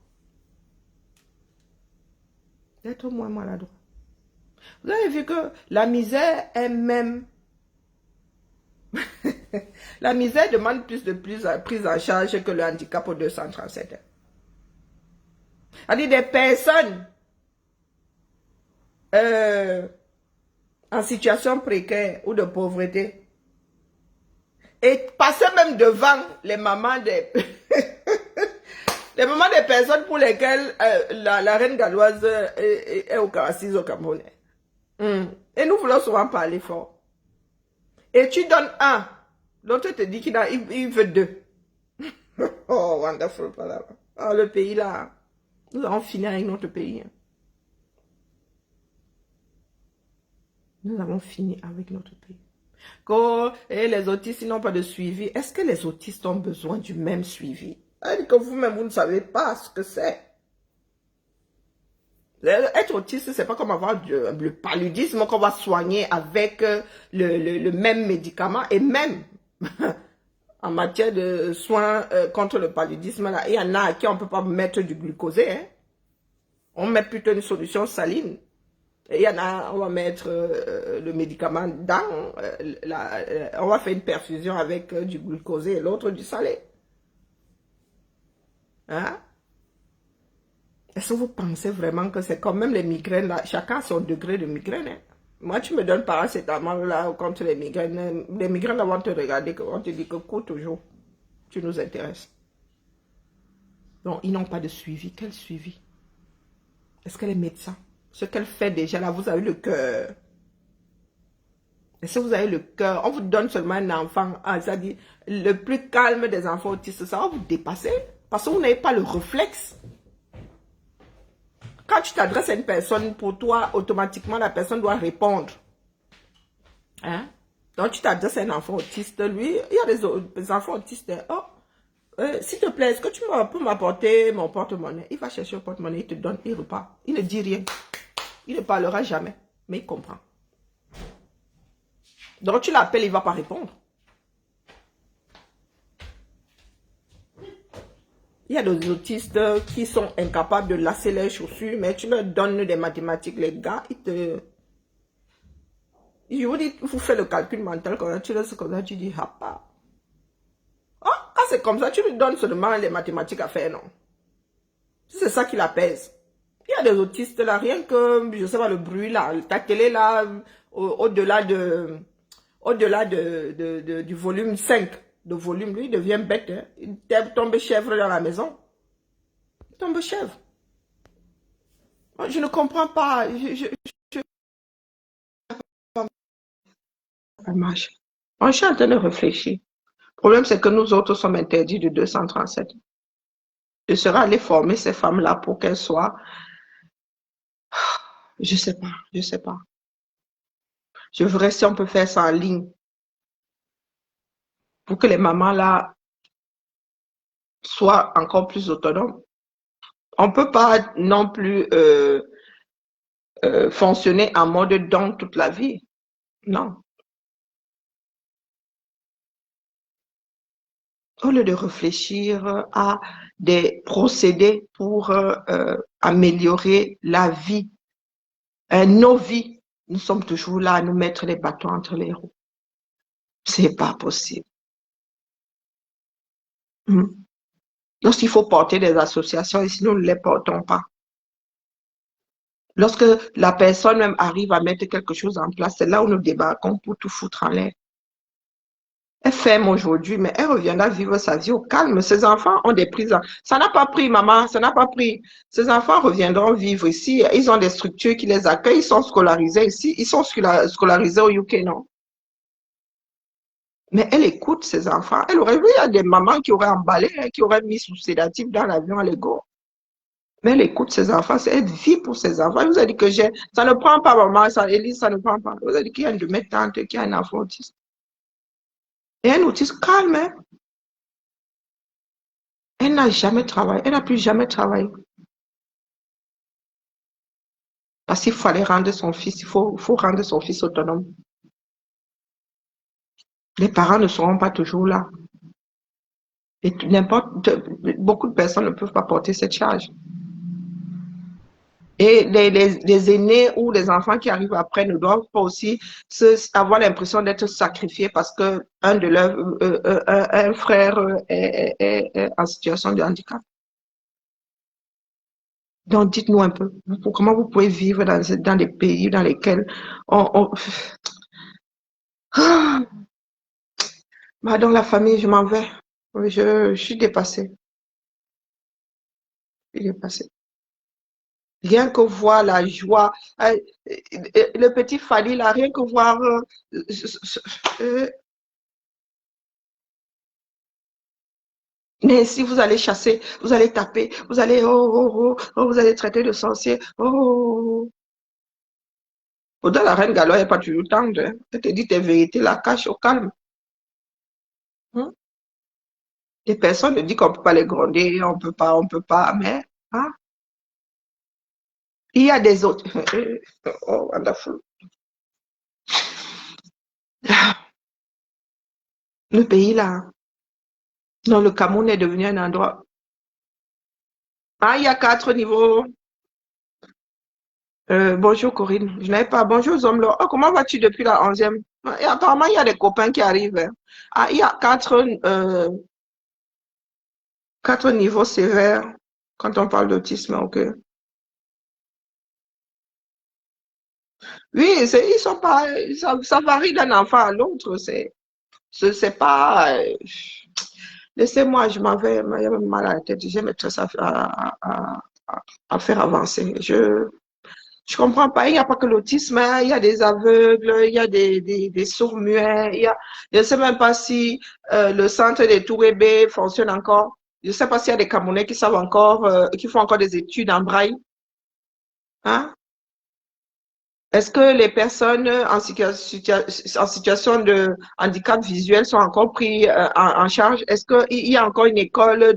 D'être moins maladroits. Vous avez vu que la misère est même... La misère demande plus de prise en charge que le handicap au 237. C'est-à-dire des personnes en situation précaire ou de pauvreté et passer même devant les mamans des les mamans des personnes pour lesquelles la reine galloise est assise au Cameroun. Et nous voulons souvent parler fort. Et tu donnes un, l'autre te dit qu'il veut deux. Oh, wonderful. Oh, le pays là, nous allons finir avec notre pays. Nous avons fini avec notre pays. Et les autistes n'ont pas de suivi. Est-ce que les autistes ont besoin du même suivi? C'est-à-dire que vous-même, vous ne savez pas ce que c'est. Être autiste, c'est pas comme avoir le paludisme qu'on va soigner avec le même médicament. Et même en matière de soins contre le paludisme, là, il y en a à qui on ne peut pas mettre du glucosé. Hein. On met plutôt une solution saline. Et il y en a, on va mettre le médicament dans, on va faire une perfusion avec du glucosé et l'autre du salé. Hein? Est-ce que vous pensez vraiment que c'est comme même les migraines là, chacun a son degré de migraine. Hein? Moi, tu me donnes paracétamol là contre les migraines là vont te regarder, on te dit que cours toujours, tu nous intéresses. Donc, ils n'ont pas de suivi. Quel suivi? Est-ce qu'elle est médecin? Ce qu'elle fait déjà, là, vous avez le cœur. Est-ce que vous avez le cœur? On vous donne seulement un enfant, ça dit, le plus calme des enfants autistes, ça va vous dépasser. Parce que vous n'avez pas le réflexe. Quand tu t'adresses à une personne, pour toi, automatiquement, la personne doit répondre. Hein? Donc, tu t'adresses à un enfant autiste, lui, il y a des enfants autistes. Oh, s'il te plaît, est-ce que tu peux m'apporter mon porte-monnaie? Il va chercher le porte-monnaie, il te donne, il repart. Il ne dit rien. Il ne parlera jamais, mais il comprend. Donc, tu l'appelles, il ne va pas répondre. Il y a des autistes qui sont incapables de lasser leurs chaussures, mais tu leur donnes des mathématiques, les gars, je vous dis, vous faites le calcul mental, quand tu laisses comme ça, tu dis, ah pas. Oh, quand c'est comme ça, tu lui donnes seulement les mathématiques à faire, non? C'est ça qui l'apaise. Il y a des autistes là, rien que, je sais pas, le bruit là, ta télé là, au-delà du volume 5, de volume, lui, il devient bête. Hein. Il tombe chèvre dans la maison. Il tombe chèvre. Je ne comprends pas. Ça marche. Je suis en train de réfléchir. Le problème, c'est que nous autres sommes interdits de 237. Je serais allé former ces femmes-là pour qu'elles soient... Je sais pas, je sais pas. Je verrai si on peut faire ça en ligne. Pour que les mamans-là soient encore plus autonomes. On ne peut pas non plus fonctionner en mode don toute la vie. Non. Au lieu de réfléchir à des procédés pour améliorer la vie, nos vies, nous sommes toujours là à nous mettre les bâtons entre les roues. C'est pas possible. Lorsqu'il faut porter des associations, ici, nous ne les portons pas. Lorsque la personne même arrive à mettre quelque chose en place, c'est là où nous débarquons pour tout foutre en l'air. Elle ferme aujourd'hui, mais elle reviendra vivre sa vie au calme. Ses enfants ont des prises. Ça n'a pas pris, maman, ça n'a pas pris. Ses enfants reviendront vivre ici. Ils ont des structures qui les accueillent. Ils sont scolarisés ici. Ils sont scolarisés au UK, non? Mais elle écoute ses enfants. Elle aurait vu, il y a des mamans qui auraient emballé, qui auraient mis sous sédatif dans l'avion à l'ego. Mais elle écoute ses enfants. Elle vit pour ses enfants. Elle vous a dit que ça ne prend pas, maman. Élise, ça ne prend pas. Elle vous a dit qu'il y a une de mes tantes qui a un enfant autiste. Et un autiste calme, hein? Elle n'a jamais travaillé. Elle n'a plus jamais travaillé. Parce qu'il fallait rendre son fils, il faut rendre son fils autonome. Les parents ne seront pas toujours là. Et beaucoup de personnes ne peuvent pas porter cette charge. Et les aînés ou les enfants qui arrivent après ne doivent pas aussi avoir l'impression d'être sacrifiés parce que un frère est en situation de handicap. Donc, dites-nous un peu, comment vous pouvez vivre dans des pays dans lesquels dans la famille, je m'en vais. Je suis dépassée. Je suis dépassée. Rien que voir la joie, le petit Fali là, rien que voir mais si vous allez chasser, vous allez taper, vous allez vous allez traiter de sorcier. Dans la reine Galo, il n'y a pas toujours tendre. Hein. Elle te dit tes vérités, la cache au calme. Les personnes ne disent qu'on ne peut pas les gronder, on peut pas, mais il y a des autres. Oh, wonderful. Le pays là, non, le Cameroun est devenu un endroit. Il y a 4 niveaux. Bonjour Corinne, je n'avais pas. Bonjour Zomlo. Oh, comment vas-tu depuis la 11e? Et apparemment, il y a des copains qui arrivent. Hein. Il y a 4 niveaux sévères quand on parle d'autisme. Ok. Oui, ils sont pas. Ça varie d'un enfant à l'autre. C'est pas. Laissez-moi, je m'en vais, il y a même mal à la tête, j'ai mes tresses à faire avancer. Je comprends pas, il n'y a pas que l'autisme, hein, il y a des aveugles, il y a des sourds-muets, je ne sais même pas si le centre des Touébé fonctionne encore. Je ne sais pas s'il y a des Camerounais qui savent encore, qui font encore des études en braille. Hein? Est-ce que les personnes en situation de handicap visuel sont encore prises en charge? Est-ce qu'il y a encore une école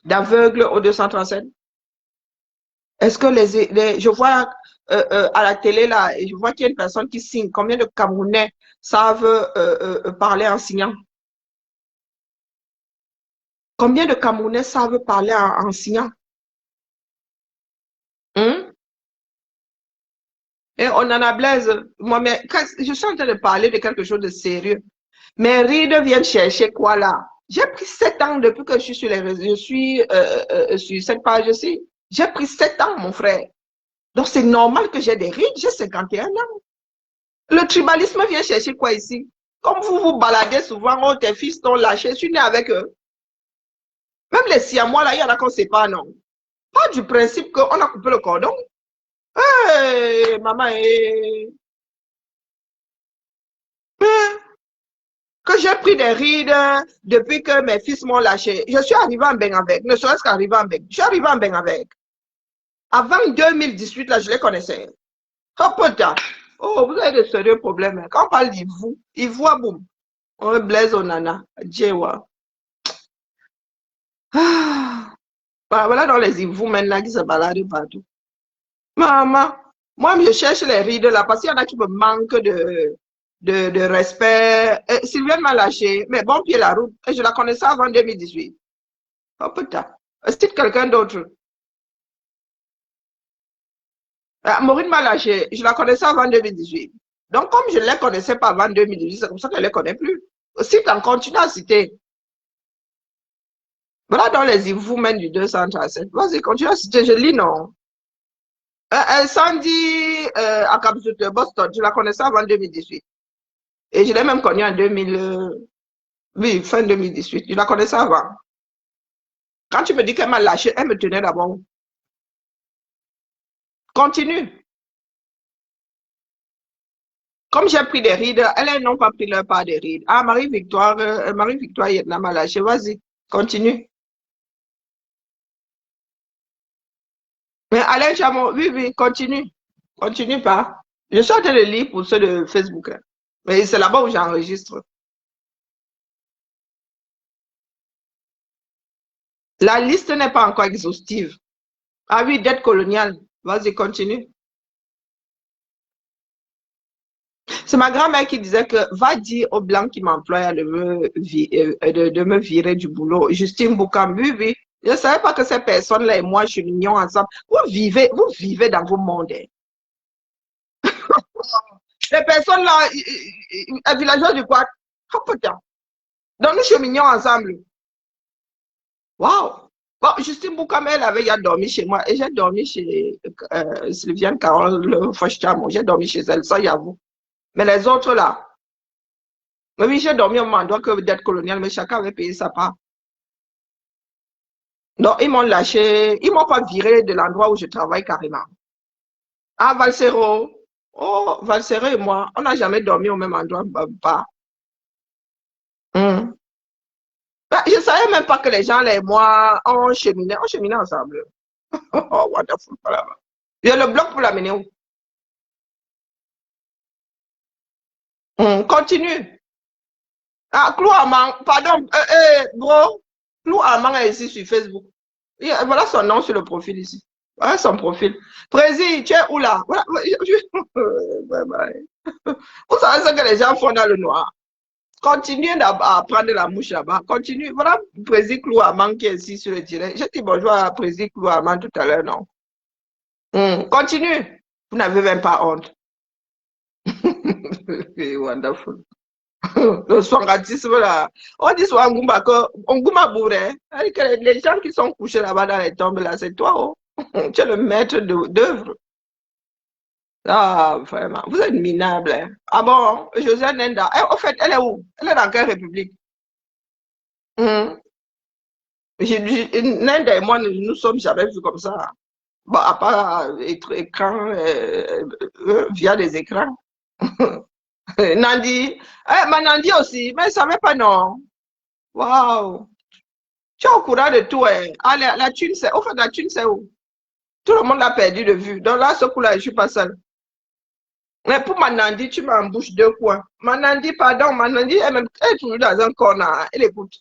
d'aveugles au 237? Est-ce que je vois à la télé, là, je vois qu'il y a une personne qui signe. Combien de Camerounais savent parler en signant? Combien de Camerounais savent parler en signant? Hein? Et on en a blaise. Moi, mais je suis en train de parler de quelque chose de sérieux. Mes rides viennent chercher quoi là? J'ai pris 7 ans depuis que je suis sur les réseaux, je suis sur cette page-ci. J'ai pris 7 ans, mon frère. Donc c'est normal que j'ai des rides, j'ai 51 ans. Le tribalisme vient chercher quoi ici? Comme vous vous baladez souvent, oh, tes fils t'ont lâché, je suis né avec eux. Même les siamois là, il y en a qu'on ne sait pas, non. Pas du principe qu'on a coupé le cordon. Hey, maman, que j'ai pris des rides depuis que mes fils m'ont lâché. Je suis arrivé en bain avec, ne serait-ce qu'arrivé en bain. Je suis arrivé en bain avec. Avant 2018, là, je les connaissais. Oh, putain. Oh, vous avez de sérieux problèmes. Quand on parle d'Ivoire, Ivoire, boum. On blaise au nana. Djewa. Ah. Voilà dans les Ivoires maintenant qui se baladent partout. Maman, moi, je cherche les rides là parce qu'il y en a qui me manquent de respect. Sylviane m'a lâché, mais bon pied la route. Et je la connaissais avant 2018. Oh putain. C'est quelqu'un d'autre. Ah, Maureen m'a lâché, je la connaissais avant 2018. Donc, comme je ne les connaissais pas avant 2018, c'est comme ça que je ne les connais plus. Si tu en continues à citer, voilà dans les Ivoumènes du 237. Vas-y, continue à citer, je lis non. Sandy à Capsule de Boston, je la connaissais avant 2018. Et je l'ai même connue en 2000, oui, fin 2018. Je la connaissais avant. Quand tu me dis qu'elle m'a lâché, elle me tenait d'abord. Continue. Comme j'ai pris des rides, elles n'ont pas pris leur part des rides. Ah, Marie-Victoire, Marie-Victoire, il m'a lâché. Vas-y, continue. Mais Alain Chamon, oui, oui, continue. Continue pas. Je suis en train de lire pour ceux de Facebook. Hein. Mais c'est là-bas où j'enregistre. La liste n'est pas encore exhaustive. Ah oui, dette coloniale. Vas-y, continue. C'est ma grand-mère qui disait que va dire aux Blancs qui m'emploient de me virer du boulot. Justine Boukam, oui, oui. Je ne savais pas que ces personnes-là et moi, je suis ensemble. Vous vivez dans vos mondes. Hein. Les personnes-là, un villageois du quoi? Oh putain. Donc nous cheminions ensemble. Waouh! Bon, Justine Boukam, elle avait déjà dormi chez moi et j'ai dormi chez Sylviane Carole Fochamo. J'ai dormi chez elle, ça y avoue. Mais les autres là, oui, j'ai dormi au moment que d'être colonial, mais chacun avait payé sa part. Non, ils m'ont lâché, ils m'ont pas viré de l'endroit où je travaille carrément. Ah, Valsero. Oh, Valsero et moi, on n'a jamais dormi au même endroit. Pas. Hmm. Ben, je ne savais même pas que les gens, les moi, on cheminait ensemble. Oh, wonderful. Voilà. Il y a le bloc pour l'amener où? Continue. Ah, Clou Amang, pardon, bro. Clou Amang est ici sur Facebook. Voilà son nom sur le profil ici. Voilà son profil. Président, tu es où là? Voilà. Bye bye. Vous savez ce que les gens font dans le noir. Continuez à prendre la mouche là-bas. Continue. Voilà, Président Clou Amang qui est ici sur le direct. J'ai dit bonjour à Président Clou Amang tout à l'heure, non? Continue. Vous n'avez même pas honte. Wonderful. Le swangatisme là. On dit Swangumba que Onguma Bouré. Les gens qui sont couchés là-bas dans les tombes là, c'est toi. Oh. Tu es le maître d'œuvre. Ah, vraiment. Vous êtes minable. Hein. Ah bon, Josiane Nenda. En fait, elle est où? Elle est dans quelle république? Hum. Nenda et moi, nous nous sommes jamais vus comme ça. Bon, à part écran, via des écrans. Nandi, ma Nandi aussi, mais elle savait pas non. Waouh, tu es au courant de tout, hein. Ah, la thune, c'est, au fait, la thune, c'est où? Tout le monde l'a perdu de vue. Donc là, ce coup-là, je suis pas seule. Mais pour Manandi, tu m'embouches deux coins. Manandi, pardon, Manandi, elle est toujours dans un corner. Elle écoute.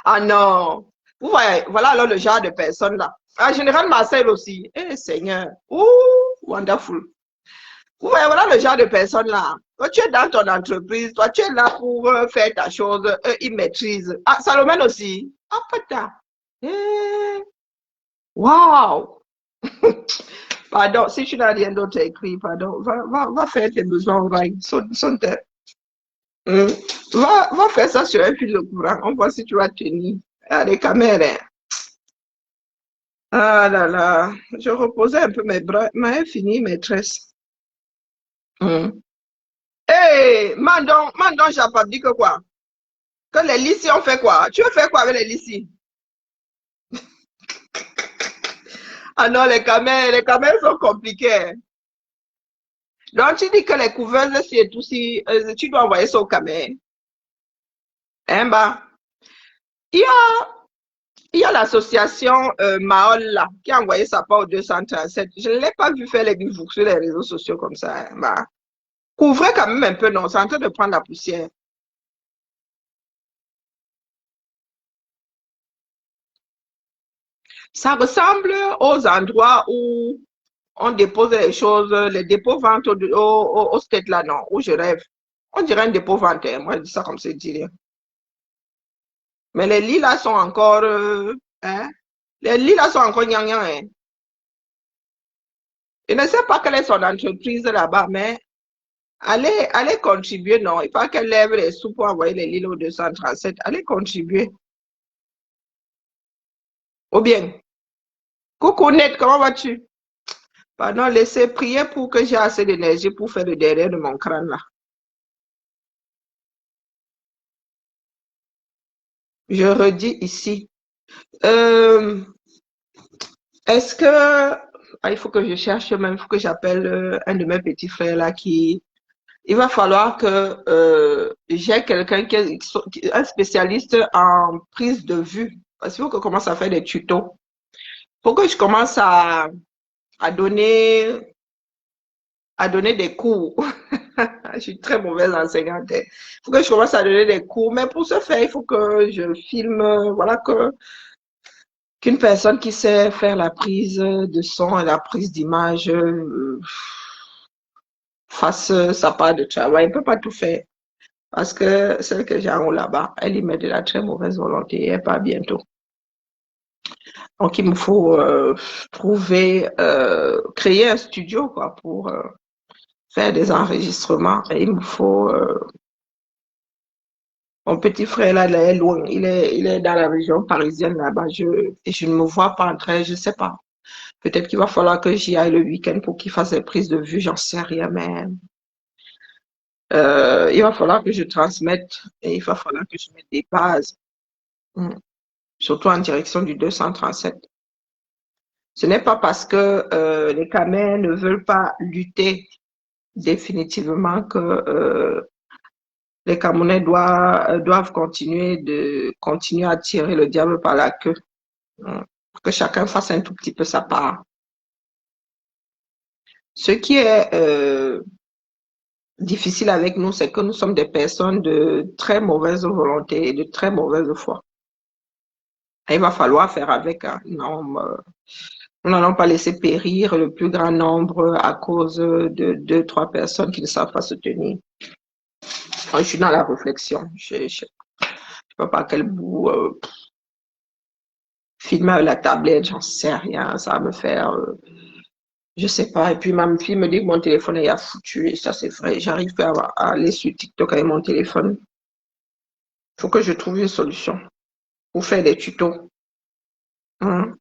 Ah non. Vous voyez, voilà alors le genre de personne là. En général, Marcel aussi. Eh Seigneur. Ouh, wonderful. Vous voyez, voilà le genre de personne là. Toi, tu es dans ton entreprise, toi, tu es là pour faire ta chose, ils maîtrisent. Ah, Salomon aussi. Ah, putain. Eh, waouh. Pardon, si tu n'as rien d'autre à écrire, pardon, va faire tes besoins oreilles. Hum. Va faire ça sur un fil de courant. On voit si tu vas tenir. Ah, les caméras. Ah là là, je reposais un peu mes bras, mais fini, maîtresse. Hum. Hé, Mandon, j'ai pas dit que quoi? Que les lycées ont fait quoi? Tu veux faire quoi avec les lycées? Ah non, les caméras sont compliquées. Donc, tu dis que les couveuses, si et tout, si, tu dois envoyer ça aux caméras. Hein, bah, il y a Il y a l'association Maol là, qui a envoyé sa part au 237. Je ne l'ai pas vu faire les bivouacs sur les réseaux sociaux comme ça, hein. Bah, couvrez quand même un peu, non? C'est en train de prendre la poussière. Ça ressemble aux endroits où on dépose les choses, les dépôts-ventes au stade là, non, où je rêve. On dirait un dépôt-vente, hein. Moi je dis ça comme c'est dit. Mais les lits là sont encore, hein? Les lits là sont encore gnangnan, hein. Je ne sais pas quelle est son entreprise là-bas, mais allez contribuer, non. Il faut qu'elle lève les sous pour envoyer les lignes au 237. Allez contribuer. Ou bien, coucou Net, comment vas-tu? Pardon, laissez prier pour que j'ai assez d'énergie pour faire le derrière de mon crâne là. Je redis ici. Euh, Est-ce que... Ah, il faut que je cherche même, il faut que j'appelle un de mes petits frères là qui... Il va falloir que j'ai quelqu'un un spécialiste en prise de vue. Parce qu'il faut que je commence à faire des tutos. Pour que je commence à donner, à donner des cours. Je suis très mauvaise enseignante. Il faut que je commence à donner des cours. Mais pour ce faire, il faut que je filme, voilà, qu'une personne qui sait faire la prise de son et la prise d'image fasse sa part de travail. Elle ne peut pas tout faire. Parce que celle que j'ai en haut là-bas, elle y met de la très mauvaise volonté et elle part bientôt. Donc, il me faut créer un studio quoi, pour faire des enregistrements. Et il me faut... mon petit frère là, il est loin. Il est dans la région parisienne là-bas. Et je ne me vois pas entrer, je ne sais pas. Peut-être qu'il va falloir que j'y aille le week-end pour qu'il fasse des prises de vue, j'en sais rien, mais il va falloir que je transmette et il va falloir que je mette des bases, mm, surtout en direction du 237. Ce n'est pas parce que les Camerounais ne veulent pas lutter définitivement que les Camerounais doivent continuer à tirer le diable par la queue. Que chacun fasse un tout petit peu sa part. Ce qui est difficile avec nous, c'est que nous sommes des personnes de très mauvaise volonté et de très mauvaise foi. Et il va falloir faire avec, hein. Non, nous n'allons pas laisser périr le plus grand nombre à cause de deux, trois personnes qui ne savent pas se tenir. Moi, je suis dans la réflexion. Je ne sais pas par quel bout filmer avec la tablette, j'en sais rien. Ça va me faire, je sais pas. Et puis ma fille me dit que mon téléphone est foutu. Et ça, c'est vrai. J'arrive pas à aller sur TikTok avec mon téléphone. Il faut que je trouve une solution pour faire des tutos. Hein.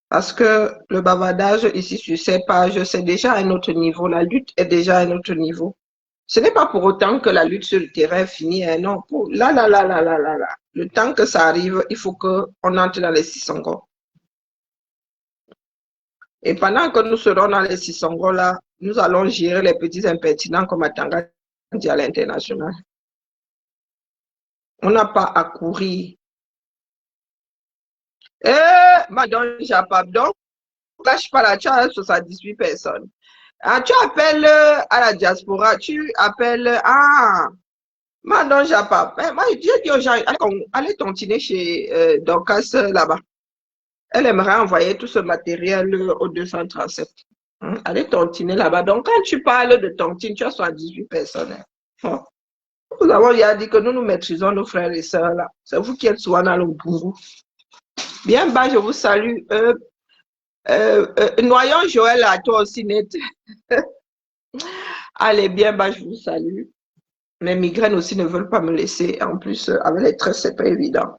Parce que le bavardage ici sur ces pages, c'est déjà à un autre niveau. La lutte est déjà à un autre niveau. Ce n'est pas pour autant que la lutte sur le terrain est finie, hein, non. Là, là, là, là, là, là, là. Le temps que ça arrive, il faut qu'on entre dans les Sissongo. Et pendant que nous serons dans les Sissongo, là, nous allons gérer les petits impertinents comme Atanga dit à l'international. On n'a pas à courir. Madame Japab, donc, lâche pas là, tu as 78 personnes. Ah, tu appelles à la diaspora, tu appelles, Madame Japab. Moi, je dis aux gens, allez tontiner chez Dorcas là-bas. Elle aimerait envoyer tout ce matériel au 237. Allez tontiner là-bas. Donc, quand tu parles de tontine, tu as 78 personnes. Hein. Nous avons déjà dit que nous nous maîtrisons nos frères et sœurs là. C'est vous qui êtes souvent dans le bourreau. Bien bas, je vous salue. Noyons Joël à toi aussi, net. Allez, bien bas, je vous salue. Mes migraines aussi ne veulent pas me laisser. En plus, avec les tresses, c'est pas évident.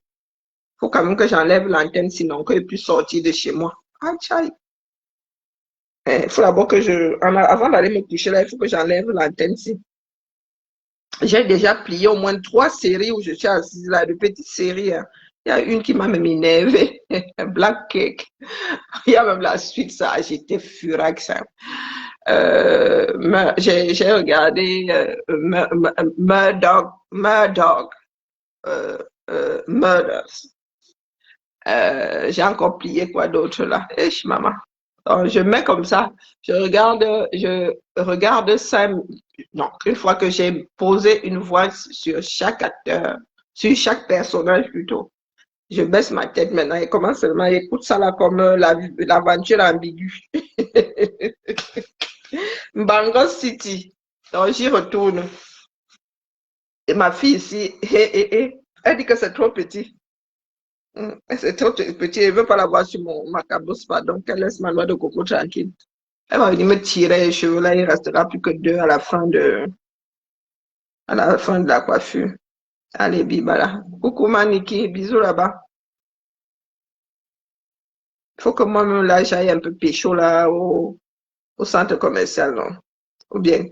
Il faut quand même que j'enlève l'antenne, sinon qu'elle puisse sortir de chez moi. Il faut d'abord que avant d'aller me coucher là, il faut que j'enlève l'antenne. J'ai déjà plié au moins 3 séries où je suis assise là, de petites séries. Hein. Il y a une qui m'a même énervée, Black Cake. Il y a même la suite, ça, j'étais furax. Hein. J'ai regardé Murdoch, Murders. J'ai encore plié quoi d'autre là. Maman. Donc, je mets comme ça. Je regarde ça. Non, une fois que j'ai posé une voix sur chaque acteur, sur chaque personnage plutôt, je baisse ma tête maintenant et commence seulement à écouter ça là comme l'aventure ambiguë. Bangor City. Donc, j'y retourne. Et ma fille ici, elle dit que c'est trop petit. C'est trop petit, elle ne veut pas la voir sur ma cabosse, donc elle laisse ma noix de coco tranquille. Elle va venir me tirer les cheveux, là, il ne restera plus que 2 à la fin de la coiffure. Allez, bibala. Coucou Maniki, bisous là-bas. Il faut que moi-même là, j'aille un peu pécho là au centre commercial, non? Ou bien,